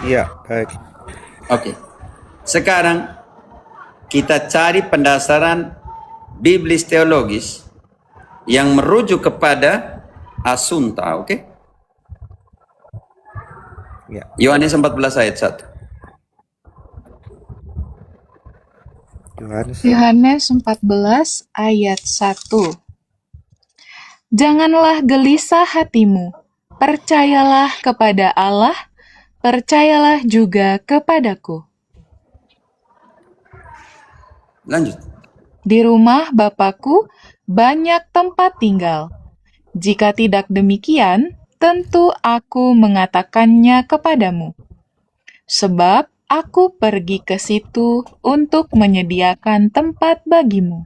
Iya, baik. Oke. Sekarang kita cari pendasaran biblis teologis yang merujuk kepada asunta, oke? Ya. Yohanes 14 ayat 1. Yohanes 14 ayat 1. Janganlah gelisah hatimu, percayalah kepada Allah, percayalah juga kepadaku. Lanjut. Di rumah Bapakku banyak tempat tinggal. Jika tidak demikian, tentu aku mengatakannya kepadamu. Sebab aku pergi ke situ untuk menyediakan tempat bagimu.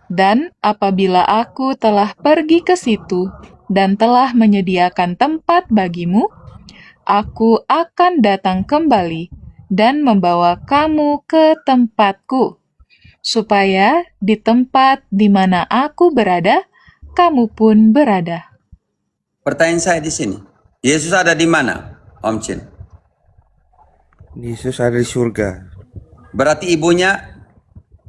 Dan apabila aku telah pergi ke situ dan telah menyediakan tempat bagimu, aku akan datang kembali dan membawa kamu ke tempatku, supaya di tempat di mana aku berada, kamu pun berada. Pertanyaan saya di sini, Yesus ada di mana, Om Chin? Yesus ada di surga. Berarti ibunya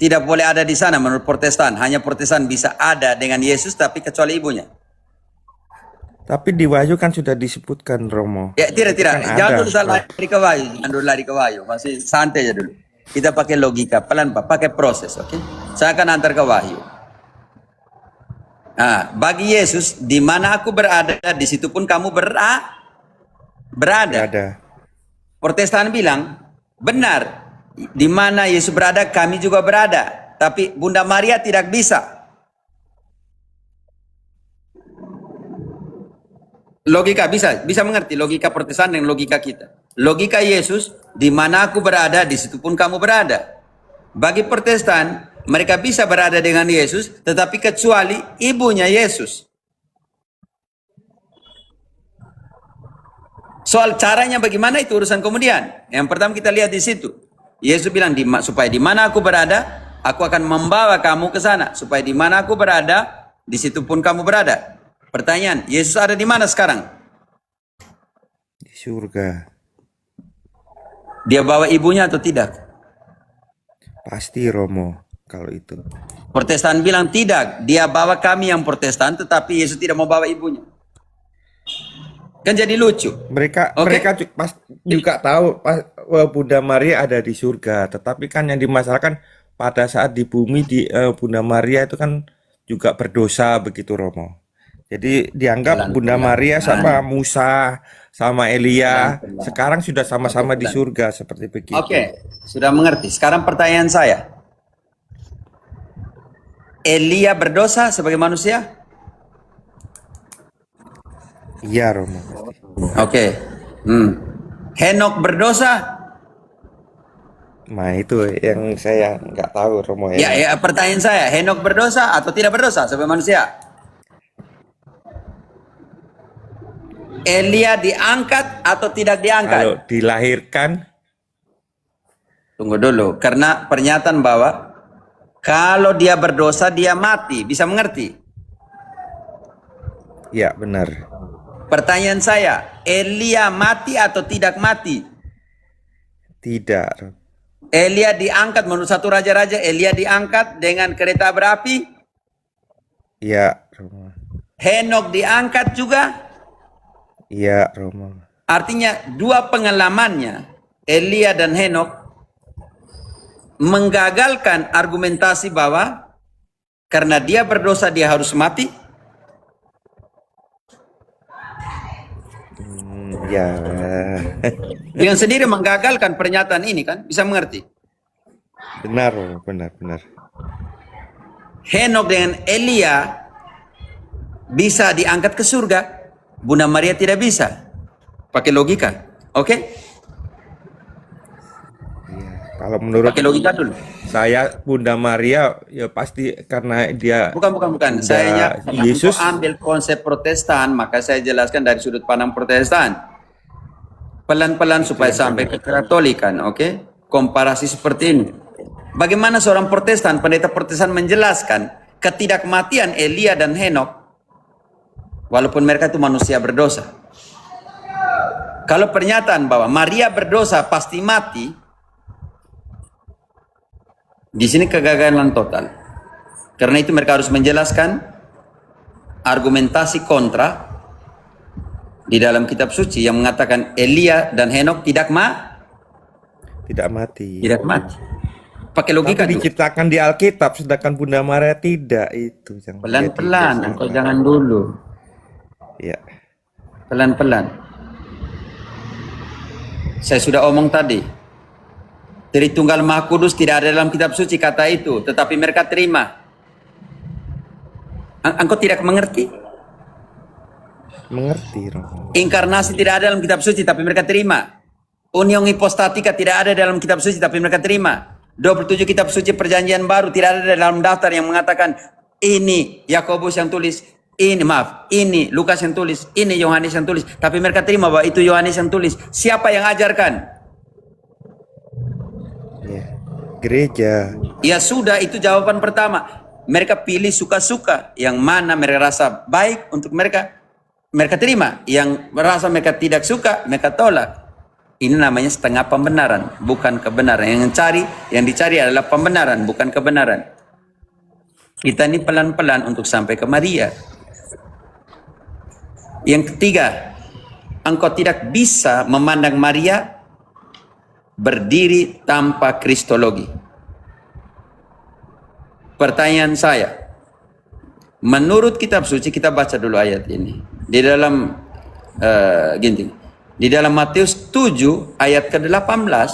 tidak boleh ada di sana menurut Protestan. Hanya Protestan bisa ada dengan Yesus, tapi kecuali ibunya. Tapi di Wahyu kan sudah disebutkan, Romo. Ya, tidak. Kan Jangan ada. dulu lari ke Wahyu. Jangan dulu lari ke Wahyu. Masih santai aja dulu. Kita pakai logika, pelan Pak. Pakai proses, oke? Saya akan antar ke Wahyu. Nah, bagi Yesus, di mana aku berada, di situ pun kamu berada. Protestan bilang, benar. Di mana Yesus berada, kami juga berada. Tapi Bunda Maria tidak bisa. Logika bisa mengerti logika Protestan dan logika kita. Logika Yesus, di mana aku berada, di situ pun kamu berada. Bagi Protestan, mereka bisa berada dengan Yesus, tetapi kecuali ibunya Yesus. Soal caranya bagaimana itu urusan kemudian. Yang pertama kita lihat di situ. Yesus bilang, supaya di mana aku berada, aku akan membawa kamu ke sana. Supaya di mana aku berada, di situ pun kamu berada. Pertanyaan, Yesus ada di mana sekarang? Di surga. Dia bawa ibunya atau tidak? Pasti, Romo, kalau itu. Protestan bilang tidak. Dia bawa kami yang Protestan, tetapi Yesus tidak mau bawa ibunya. Kan jadi lucu. Mereka juga tahu Bunda Maria ada di surga, tetapi kan yang dimasalahkan pada saat di bumi Bunda Maria itu kan juga berdosa begitu, Romo. Jadi dianggap Bunda Maria sama Musa sama Elia sekarang sudah sama-sama di surga seperti begitu. Oke, sudah mengerti. Sekarang pertanyaan saya. Elia berdosa sebagai manusia? Iya, Romo. Oke. Henok berdosa? Nah, itu yang saya nggak tahu, Romo. Ya, pertanyaan saya, Henok berdosa atau tidak berdosa sebagai manusia? Elia diangkat atau tidak diangkat? Kalau dilahirkan, Tunggu dulu, karena pernyataan bahwa kalau dia berdosa dia mati, bisa mengerti? ya benar. Pertanyaan saya, Elia mati atau tidak mati? Tidak, Romo. Elia diangkat menurut satu raja-raja, Elia diangkat dengan kereta berapi. Iya, Romo. Henok diangkat juga. Iya, Romo. Artinya dua pengalamannya, Elia dan Henok, menggagalkan argumentasi bahwa karena dia berdosa dia harus mati. Ya. Dengan sendiri menggagalkan pernyataan ini kan, bisa mengerti? Benar, Romo. Benar. Henok dengan Elia bisa diangkat ke surga, Bunda Maria tidak bisa. Pakai logika, oke? Kalau menurut Pakai logika dulu. saya, Bunda Maria ya pasti karena dia Bukan. Bunda Saya Yesus. untuk ambil konsep Protestan, maka saya jelaskan dari sudut pandang Protestan. Pelan-pelan supaya sampai ke Katolikan, oke? Komparasi seperti ini. Bagaimana seorang Protestan, pendeta Protestan menjelaskan ketidakmatian Elia dan Henok, walaupun mereka itu manusia berdosa. Kalau pernyataan bahwa Maria berdosa pasti mati, di sini kegagalan total. Karena itu mereka harus menjelaskan argumentasi kontra di dalam kitab suci yang mengatakan Elia dan Henok tidak mati. Tidak mati. Pakai logika Tapi dulu. diciptakan di Alkitab, sedangkan Bunda Maria tidak. Itu yang Pelan-pelan, engkau jangan dulu. Ya. Pelan-pelan. Saya sudah omong tadi. Tritunggal Maha Kudus tidak ada dalam kitab suci kata itu, tetapi mereka terima. Engkau tidak mengerti? Mengerti, Romo. Inkarnasi tidak ada dalam kitab suci, tapi mereka terima. Union hipostatika tidak ada dalam kitab suci, tapi mereka terima. 27 kitab suci perjanjian baru tidak ada dalam daftar yang mengatakan ini Yakobus yang tulis, ini Lukas yang tulis, ini Yohanes yang tulis, tapi mereka terima bahwa itu Yohanes yang tulis. Siapa yang ajarkan? Gereja. Ya sudah, itu jawaban pertama. Mereka pilih suka-suka, yang mana mereka rasa baik untuk mereka, mereka terima. Yang merasa mereka tidak suka, mereka tolak. Ini namanya setengah pembenaran, bukan kebenaran. Yang dicari adalah pembenaran, bukan kebenaran. Kita ini pelan-pelan untuk sampai ke Maria. Yang ketiga, engkau tidak bisa memandang Maria berdiri tanpa kristologi. Pertanyaan saya, menurut kitab suci, kita baca dulu ayat ini. Di dalam Ginting, di dalam Matius 7 ayat ke-18,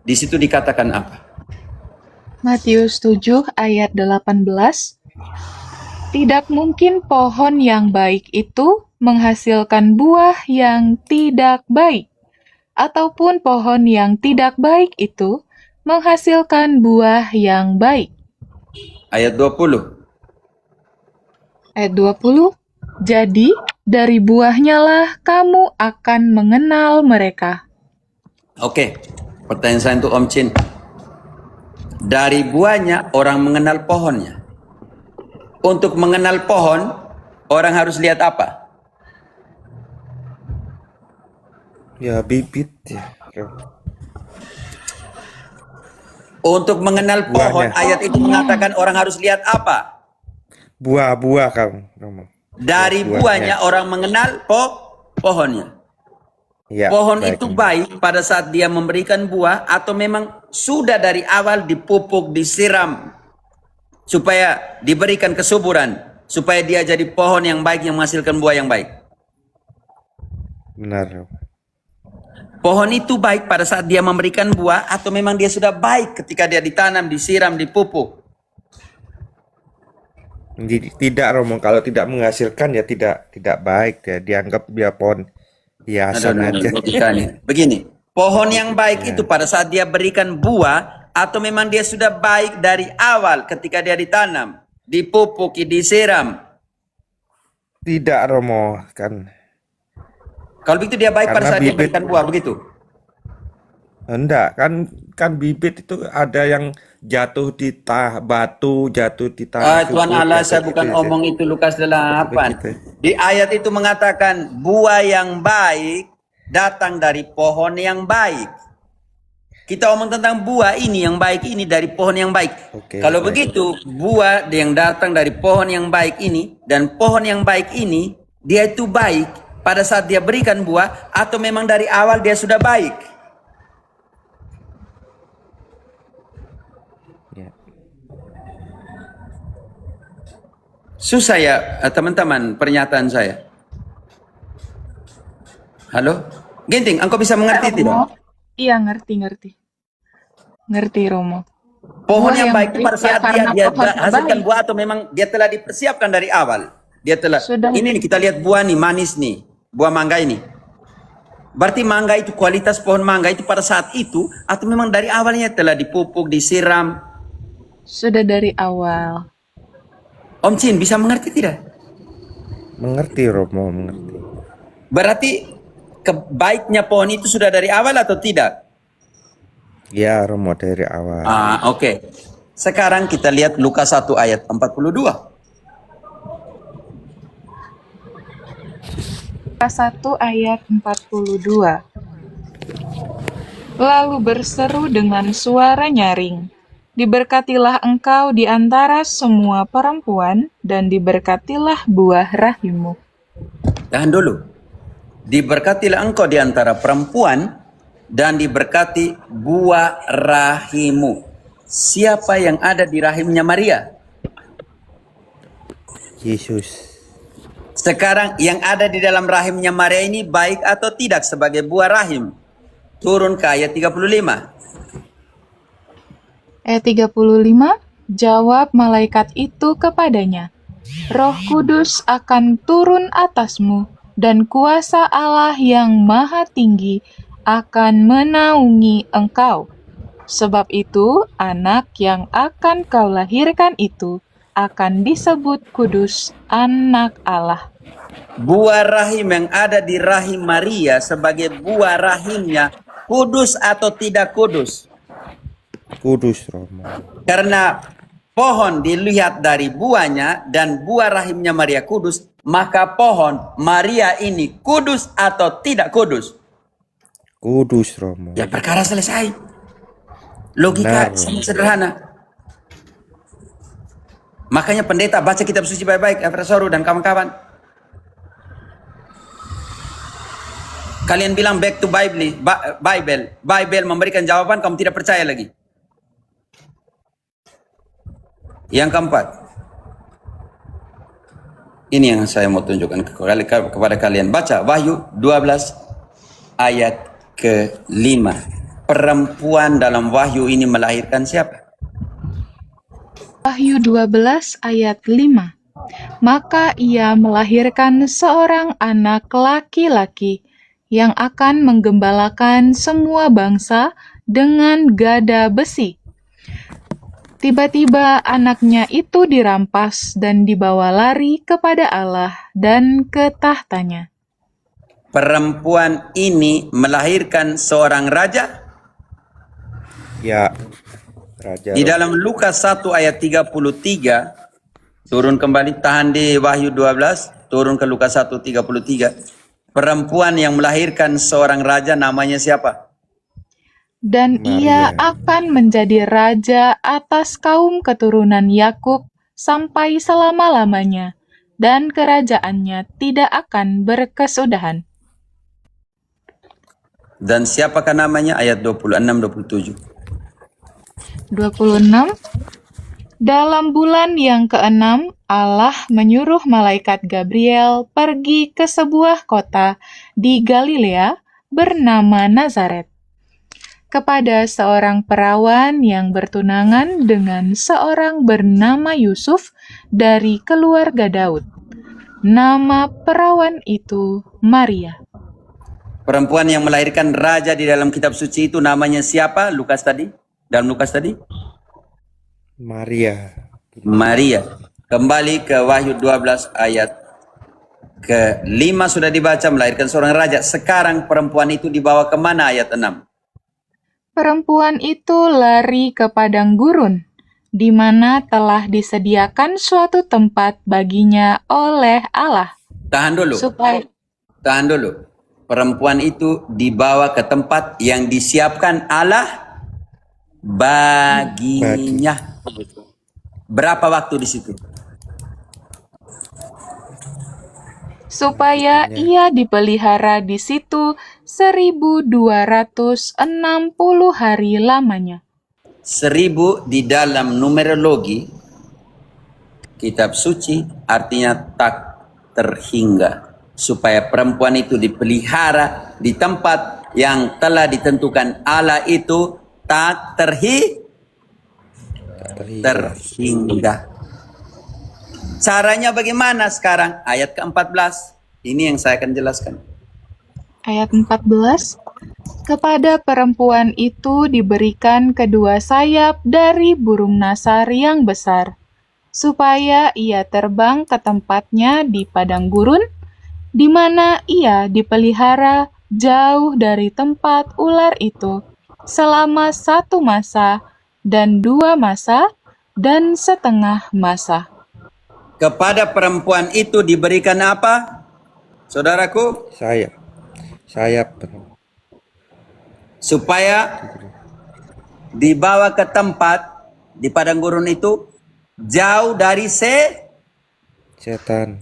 di situ dikatakan apa? Matius 7 ayat 18. Tidak mungkin pohon yang baik itu menghasilkan buah yang tidak baik, ataupun pohon yang tidak baik itu menghasilkan buah yang baik. Ayat 20. Ayat 20. Jadi, dari buahnya lah kamu akan mengenal mereka. Oke, pertanyaan saya untuk Om Chin. Dari buahnya orang mengenal pohonnya. Untuk mengenal pohon, orang harus lihat apa? Ya, bibit ya. Untuk mengenal pohon, Buahnya. ayat itu mengatakan orang harus lihat apa? Buah kamu, Romo. Dari buahnya orang mengenal pohonnya. Ya, Pohon baik. itu baik pada saat dia memberikan buah atau memang sudah dari awal dipupuk, disiram supaya diberikan kesuburan, supaya dia jadi pohon yang baik yang menghasilkan buah yang baik. Benar, Romo. Pohon itu baik pada saat dia memberikan buah atau memang dia sudah baik ketika dia ditanam, disiram, dipupuk. Tidak Romo, kalau tidak menghasilkan ya tidak baik ya, dianggap dia pohon hiasan aja. logikanya. Begini, pohon yang baik itu pada saat dia berikan buah atau memang dia sudah baik dari awal ketika dia ditanam, dipupuk, disiram. Tidak Romo, kan Kalau begitu dia baik pada karena saat dia bibit berikan buah begitu. enggak kan bibit itu ada yang jatuh di batu, jatuh di tanah Tuhan subur, Allah, jatuh saya gitu bukan ya. omong itu Lukas 8. Begitu. Di ayat itu mengatakan buah yang baik datang dari pohon yang baik. Kita omong tentang buah ini yang baik ini dari pohon yang baik. Oke, Kalau baik. begitu, buah yang datang dari pohon yang baik ini dan pohon yang baik ini dia itu baik pada saat dia berikan buah atau memang dari awal dia sudah baik? Ya. Susah ya teman-teman pernyataan saya. Halo? Ginting, engkau bisa mengerti tidak? Romo, iya ngerti. Ngerti Romo. Pohon Buah yang yang baik itu baik pada ya saat dia karena pohon hasilkan baik. buah atau memang dia telah dipersiapkan dari awal. Dia telah Sudah. ini nih, kita lihat buah nih manis nih, buah mangga ini. Berarti mangga itu kualitas pohon mangga itu pada saat itu atau memang dari awalnya telah dipupuk, disiram. Sudah dari awal. Om Chin bisa mengerti tidak? Mengerti Romo, mengerti. Berarti kebaiknya pohon itu sudah dari awal atau tidak? Ya Romo, dari awal. Oke. Sekarang kita lihat Lukas 1 ayat 42. Lukas 1 ayat 42. Lalu berseru dengan suara nyaring, diberkatilah engkau di antara semua perempuan, dan diberkatilah buah rahimmu. Tahan dulu. Diberkatilah engkau di antara perempuan dan diberkati buah rahimmu. Siapa yang ada di rahimnya Maria? Yesus. Sekarang yang ada di dalam rahimnya Maria ini baik atau tidak sebagai buah rahim? Turun ke ayat 35. Ayat 35, jawab malaikat itu kepadanya, Roh Kudus akan turun atasmu, dan kuasa Allah yang Maha Tinggi akan menaungi engkau. Sebab itu, anak yang akan kau lahirkan itu akan disebut kudus, anak Allah. Buah rahim yang ada di rahim Maria sebagai buah rahimnya kudus atau tidak kudus? Kudus Romo. Karena pohon dilihat dari buahnya dan buah rahimnya Maria kudus, maka pohon Maria ini kudus atau tidak kudus? Kudus Romo. Ya perkara selesai. Logika Benar. sangat sederhana. Makanya pendeta baca kitab suci baik-baik, Efrasoru dan kawan-kawan. Kalian bilang back to Bible memberikan jawaban, kamu tidak percaya lagi. Yang keempat, ini yang saya mau tunjukkan kepada kalian. Baca Wahyu 12 ayat ke-5. Perempuan dalam Wahyu ini melahirkan siapa? Wahyu 12 ayat 5. Maka ia melahirkan seorang anak laki-laki yang akan menggembalakan semua bangsa dengan gada besi. Tiba-tiba anaknya itu dirampas dan dibawa lari kepada Allah dan ke tahtanya. Perempuan ini melahirkan seorang raja. Ya, Raja. Di dalam Lukas 1 ayat 33, turun kembali, tahan di Wahyu 12, turun ke Lukas 1 33. Perempuan yang melahirkan seorang raja namanya siapa? Dan ia akan menjadi raja atas kaum keturunan Yakub sampai selama-lamanya, dan kerajaannya tidak akan berkesudahan. Dan siapakah namanya? Ayat 26-27. 26. Dalam bulan yang ke-6, Allah menyuruh malaikat Gabriel pergi ke sebuah kota di Galilea bernama Nazaret. kepada seorang perawan yang bertunangan dengan seorang bernama Yusuf dari keluarga Daud. Nama perawan itu Maria. Perempuan yang melahirkan raja di dalam kitab suci itu namanya siapa? Lukas tadi? Dalam Lukas tadi? Maria. Maria. Kembali ke Wahyu 12 ayat ke-5 sudah dibaca, melahirkan seorang raja. Sekarang perempuan itu dibawa kemana ayat 6? Perempuan itu lari ke padang gurun, di mana telah disediakan suatu tempat baginya oleh Allah. Tahan dulu. Tahan dulu. Perempuan itu dibawa ke tempat yang disiapkan Allah baginya. Berapa waktu di situ? Supaya ia dipelihara di situ 1260 hari lamanya. 1000 di dalam numerologi kitab suci artinya tak terhingga. Supaya perempuan itu dipelihara di tempat yang telah ditentukan Allah itu tak terhingga. Caranya bagaimana sekarang? Ayat ke-14. Ini yang saya akan jelaskan. Ayat 14. Kepada perempuan itu diberikan kedua sayap dari burung nasar yang besar, supaya ia terbang ke tempatnya di padang gurun, di mana ia dipelihara jauh dari tempat ular itu, selama 1 masa, dan 2 masa, dan setengah masa. Kepada perempuan itu diberikan apa? Saudaraku? Sayap. Supaya dibawa ke tempat di padang gurun itu jauh dari setan.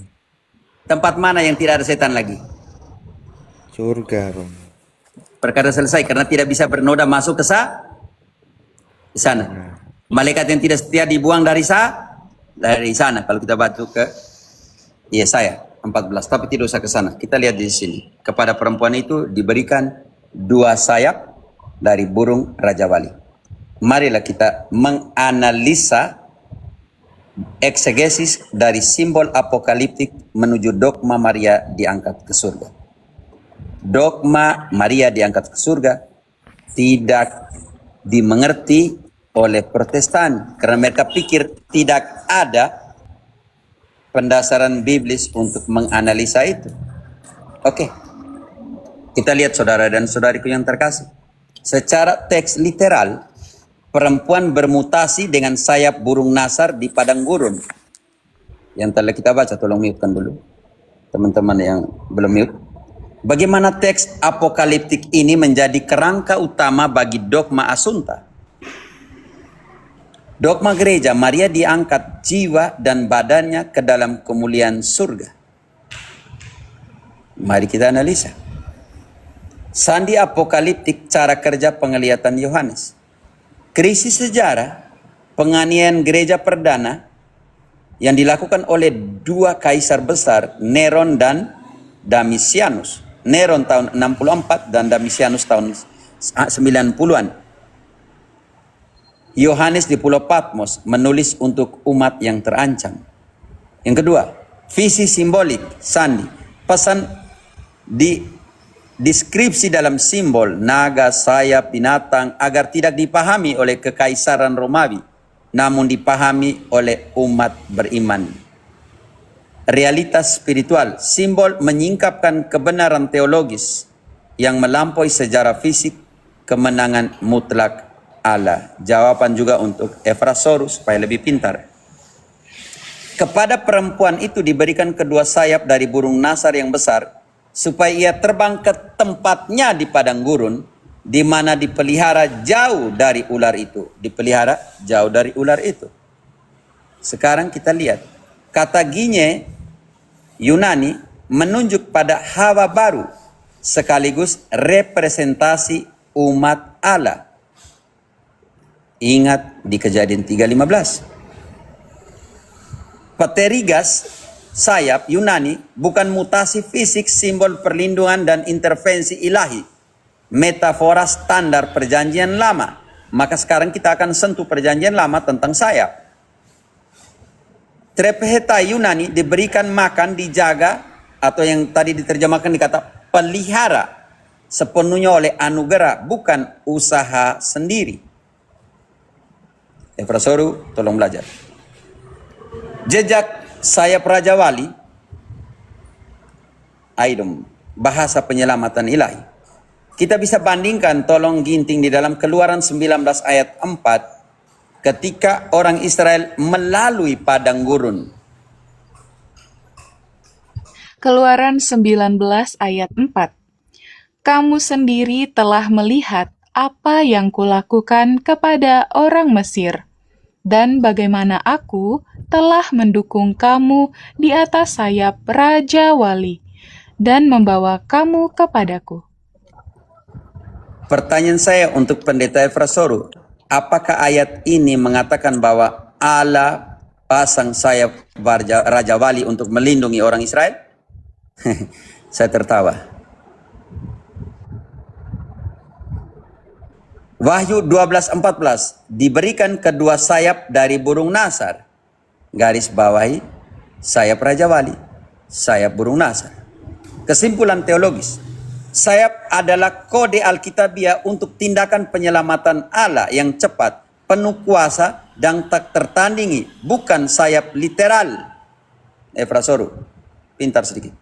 Tempat mana yang tidak ada setan lagi? Surga, Perkara selesai karena tidak bisa bernoda masuk ke sana. Malaikat yang tidak setia dibuang dari sana. Kalau kita baca ke Yesaya 14, tapi tidak usah ke sana. Kita lihat di sini. Kepada perempuan itu diberikan 2 sayap dari burung Raja Wali. Marilah kita menganalisa eksegesis dari simbol apokaliptik menuju dogma Maria diangkat ke surga. Dogma Maria diangkat ke surga tidak dimengerti oleh Protestan karena mereka pikir tidak ada pendasaran biblis untuk menganalisa itu. Oke. Kita lihat saudara dan saudariku yang terkasih. Secara teks literal, perempuan bermutasi dengan sayap burung nasar di padang gurun. Yang telah kita baca, tolong mute-kan dulu. Teman-teman yang belum mute. Bagaimana teks apokaliptik ini menjadi kerangka utama bagi dogma Asunta. Dogma gereja, Maria diangkat jiwa dan badannya ke dalam kemuliaan surga. Mari kita analisa. Sandi apokaliptik cara kerja penglihatan Yohanes. Krisis sejarah, penganiayaan gereja perdana yang dilakukan oleh 2 kaisar besar, Neron dan Domitianus. Neron tahun 64 dan Domitianus tahun 90-an. Yohanes di Pulau Patmos menulis untuk umat yang terancam. Yang kedua, visi simbolik, sandi. Pesan di deskripsi dalam simbol, naga, sayap, binatang, agar tidak dipahami oleh kekaisaran Romawi, namun dipahami oleh umat beriman. Realitas spiritual, simbol menyingkapkan kebenaran teologis yang melampaui sejarah fisik, kemenangan mutlak Allah. Jawaban juga untuk Efrasorus supaya lebih pintar. Kepada perempuan itu diberikan kedua sayap dari burung nasar yang besar, supaya ia terbang ke tempatnya di padang gurun, di mana dipelihara jauh dari ular itu. Dipelihara jauh dari ular itu. Sekarang kita lihat, kata ginye Yunani menunjuk pada Hawa baru, sekaligus representasi umat Allah. Ingat di Kejadian 3:15. Pterigas, sayap Yunani, bukan mutasi fisik, simbol perlindungan dan intervensi ilahi. metafora standar perjanjian lama. Maka sekarang kita akan sentuh perjanjian lama tentang sayap. Trepheta Yunani diberikan makan, dijaga, atau yang tadi diterjemahkan dikata pelihara sepenuhnya oleh anugerah, bukan usaha sendiri. Efrasoru, tolong belajar. Jejak sayap Raja Wali, Aidum, bahasa penyelamatan ilahi. Kita bisa bandingkan, tolong ginting di dalam Keluaran 19 ayat 4, ketika orang Israel melalui padang gurun. Keluaran 19 ayat 4. Kamu sendiri telah melihat apa yang kulakukan kepada orang Mesir, dan bagaimana aku telah mendukung kamu di atas sayap Raja Wali, dan membawa kamu kepadaku. Pertanyaan saya untuk Pendeta Efrasoru, apakah ayat ini mengatakan bahwa Allah pasang sayap Raja Wali untuk melindungi orang Israel? Saya tertawa. Wahyu 12:14, diberikan kedua sayap dari burung nasar. Garis bawahi, sayap Raja Wali, sayap burung nasar. Kesimpulan teologis, sayap adalah kode Alkitabiah untuk tindakan penyelamatan Allah yang cepat, penuh kuasa, dan tak tertandingi, bukan sayap literal. Efrasoru, pintar sedikit.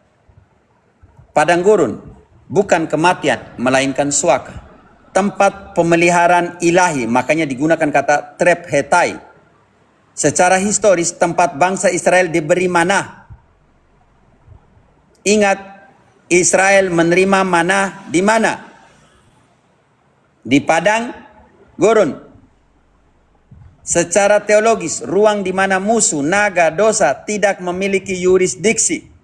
Padang gurun, bukan kematian, melainkan suaka. Tempat pemeliharaan ilahi, makanya digunakan kata trephetai. Secara historis, tempat bangsa Israel diberi manah. Ingat, Israel menerima manah di mana? Di padang gurun. Secara teologis, ruang di mana musuh, naga, dosa tidak memiliki yurisdiksi.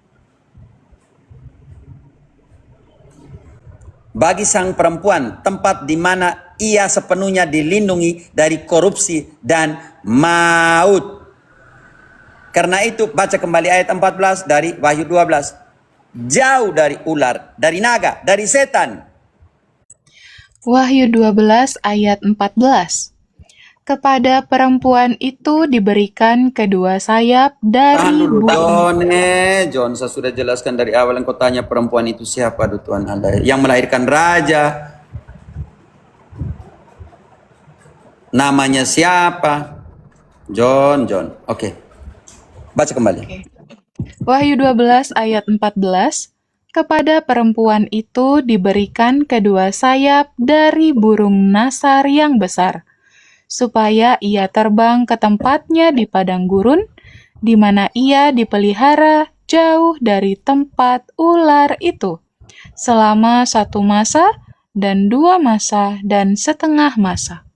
Bagi sang perempuan, tempat di mana ia sepenuhnya dilindungi dari korupsi dan maut. Karena itu, baca kembali ayat 14 dari Wahyu 12. Jauh dari ular, dari naga, dari setan. Wahyu 12 ayat 14. Kepada perempuan itu diberikan kedua sayap dari burung. John, saya sudah jelaskan dari awal, engkau tanya perempuan itu siapa, Tuhan Allah, yang melahirkan raja. Namanya siapa? John. Oke. Baca kembali. Wahyu 12 ayat 14. Kepada perempuan itu diberikan kedua sayap dari burung nasar yang besar, supaya ia terbang ke tempatnya di padang gurun, di mana ia dipelihara jauh dari tempat ular itu, selama 1 masa, dan 2 masa, dan setengah masa.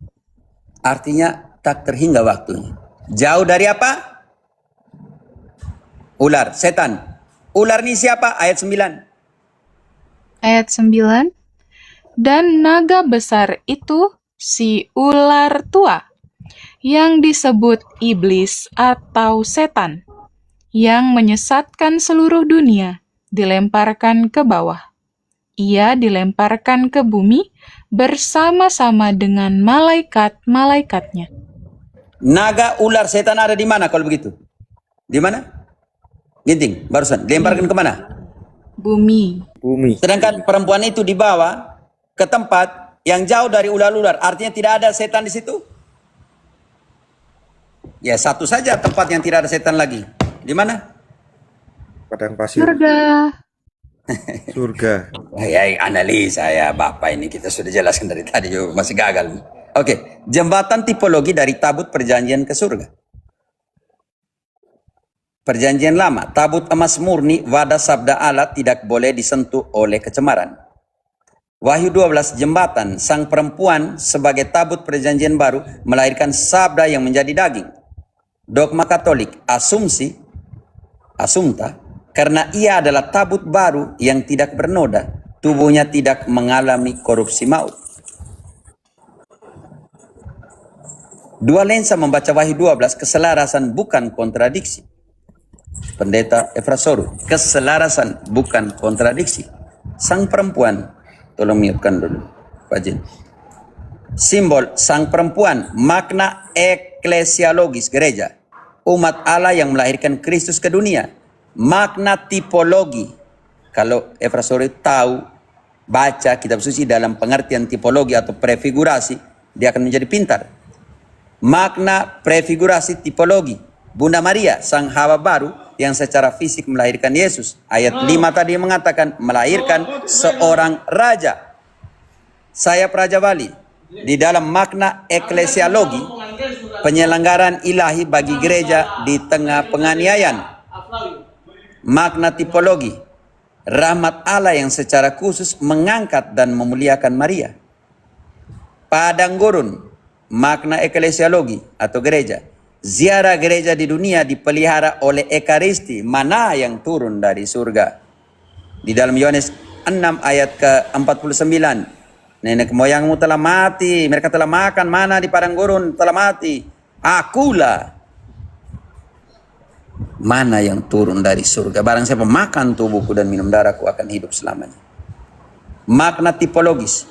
Artinya tak terhingga waktunya. Jauh dari apa? Ular, setan. Ular ini siapa? Ayat 9. Ayat 9. Dan naga besar itu si ular tua, yang disebut iblis atau setan, yang menyesatkan seluruh dunia, dilemparkan ke bawah. Ia dilemparkan ke bumi bersama-sama dengan malaikat-malaikatnya. Naga, ular, setan ada di mana kalau begitu? Di mana? Ginting, barusan. Dilemparkan ke mana? Bumi. Sedangkan perempuan itu dibawa ke tempat yang jauh dari ular-ular. Artinya tidak ada setan di situ? Ya, satu saja tempat yang tidak ada setan lagi. Di mana? Padang pasir. Surga. Ya, analisa ya Bapak ini kita sudah jelaskan dari tadi, masih gagal. Oke, jembatan tipologi dari tabut perjanjian ke surga. Perjanjian lama, tabut emas murni, wadah sabda Allah tidak boleh disentuh oleh kecemaran. Wahyu 12, jembatan, sang perempuan sebagai tabut perjanjian baru melahirkan sabda yang menjadi daging. Dogma Katolik, asumta, karena ia adalah tabut baru yang tidak bernoda, tubuhnya tidak mengalami korupsi maut. Dua lensa membaca Wahyu 12, keselarasan bukan kontradiksi. Pendeta Efrasoru, keselarasan bukan kontradiksi. Sang perempuan, tolong mute-kan dulu. Pak Jin. Simbol sang perempuan, makna eklesiologis gereja, umat Allah yang melahirkan Kristus ke dunia. Makna tipologi, kalau Efrasori tahu baca kitab suci dalam pengertian tipologi atau prefigurasi, dia akan menjadi pintar. Makna prefigurasi tipologi, Bunda Maria, sang Hawa baru yang secara fisik melahirkan Yesus. Ayat 5 tadi mengatakan melahirkan seorang raja. Saya Raja Wali. Di dalam makna eklesiologi, penyelenggaraan ilahi bagi gereja di tengah penganiayaan. Makna tipologi, rahmat Allah yang secara khusus mengangkat dan memuliakan Maria. Padang gurun, makna eklesiologi atau gereja. Ziarah gereja di dunia dipelihara oleh Ekaristi, mana yang turun dari surga. Di dalam Yohanes 6 ayat ke-49, nenek moyangmu telah mati, mereka telah makan mana di padang gurun, telah mati. Akulah mana yang turun dari surga. Barang siapa makan tubuhku dan minum darahku akan hidup selamanya. Makna tipologis.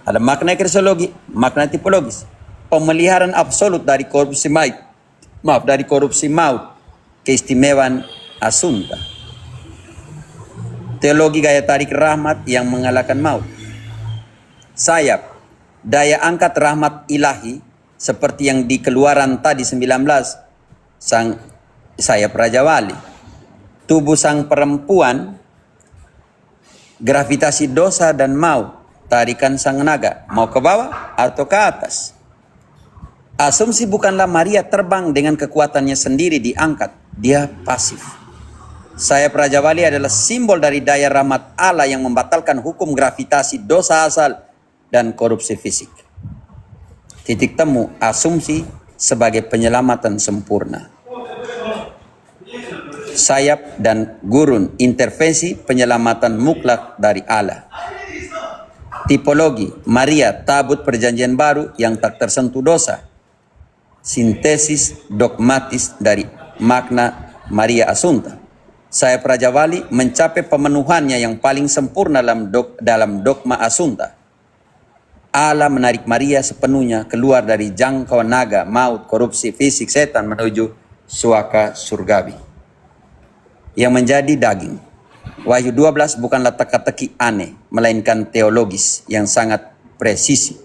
Ada makna eklesiologi, makna tipologis. Pemeliharaan absolut dari korupsi maut, keistimewaan Asunta. Teologi gaya tarik rahmat yang mengalahkan maut. Sayap, daya angkat rahmat ilahi seperti yang di Keluaran tadi 19, sang sayap Raja Wali. Tubuh sang perempuan, gravitasi dosa dan maut, tarikan sang naga, mau ke bawah atau ke atas. Asumsi bukanlah Maria terbang dengan kekuatannya sendiri diangkat, dia pasif. Sayap Raja Wali adalah simbol dari daya rahmat Allah yang membatalkan hukum gravitasi dosa asal dan korupsi fisik. Titik temu asumsi sebagai penyelamatan sempurna. Sayap dan gurun, intervensi penyelamatan mutlak dari Allah. Tipologi, Maria, tabut perjanjian baru yang tak tersentuh dosa. Sintesis dogmatis dari makna Maria Asunta. Sayap Raja Wali mencapai pemenuhannya yang paling sempurna dalam dogma Asunta. Allah menarik Maria sepenuhnya keluar dari jangkauan naga, maut, korupsi fisik, setan menuju suaka surgawi yang menjadi daging. Wahyu 12 bukanlah teka-teki aneh, melainkan teologis yang sangat presisi.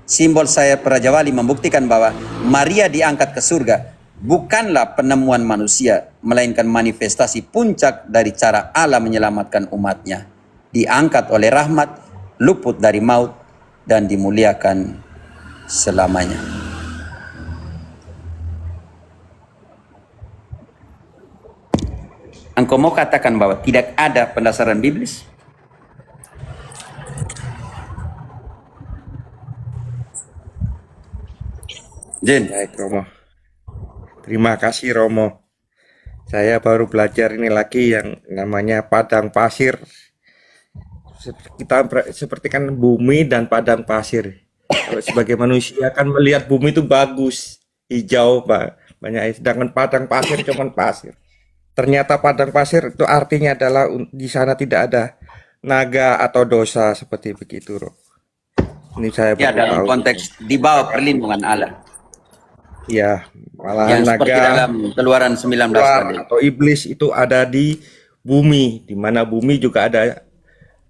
Simbol sayap Raja Wali membuktikan bahwa Maria diangkat ke surga bukanlah penemuan manusia, melainkan manifestasi puncak dari cara Allah menyelamatkan umatnya. Diangkat oleh rahmat, luput dari maut, dan dimuliakan selamanya. Engkau mau katakan bahwa tidak ada pendasaran biblis? Jen. Baik Romo. Terima kasih Romo. Saya baru belajar ini lagi yang namanya padang pasir. Kita seperti kan bumi dan padang pasir. Kalau sebagai manusia kan melihat bumi itu bagus, hijau, banyak, sedangkan padang pasir cuman pasir. Ternyata padang pasir itu artinya adalah di sana tidak ada naga atau dosa seperti begitu, Romo. Ini saya Ya, baru dalam tahu. konteks di bawah perlindungan Allah. Ya, malahan Yang seperti naga dalam Keluaran 19 tadi. atau iblis itu ada di bumi, di mana bumi juga ada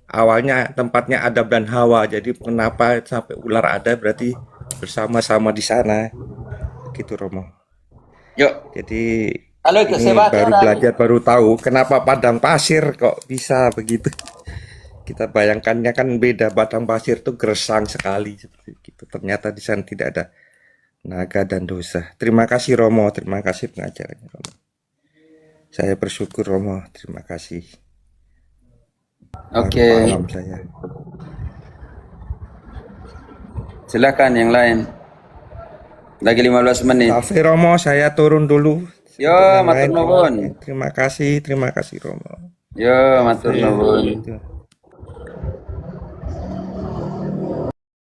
awalnya tempatnya Adam dan Hawa. Jadi kenapa sampai ular ada berarti bersama-sama di sana. Gitu Romo. Yuk. Jadi Halo, itu ini sebat, baru orang. belajar, baru tahu kenapa padang pasir kok bisa begitu. Kita bayangkannya kan beda, padang pasir itu gersang sekali seperti itu. Ternyata di sana tidak ada naga dan dosa. Terima kasih Romo, terima kasih pengajarannya Romo. Saya bersyukur Romo, terima kasih. Oke. Paham saya. Silakan yang lain. Lagi 15 menit. Maaf Romo, saya turun dulu. Yo, Untuk yang matur lain, nuwun. terima kasih Romo. Yo, matur nuwun. Itu.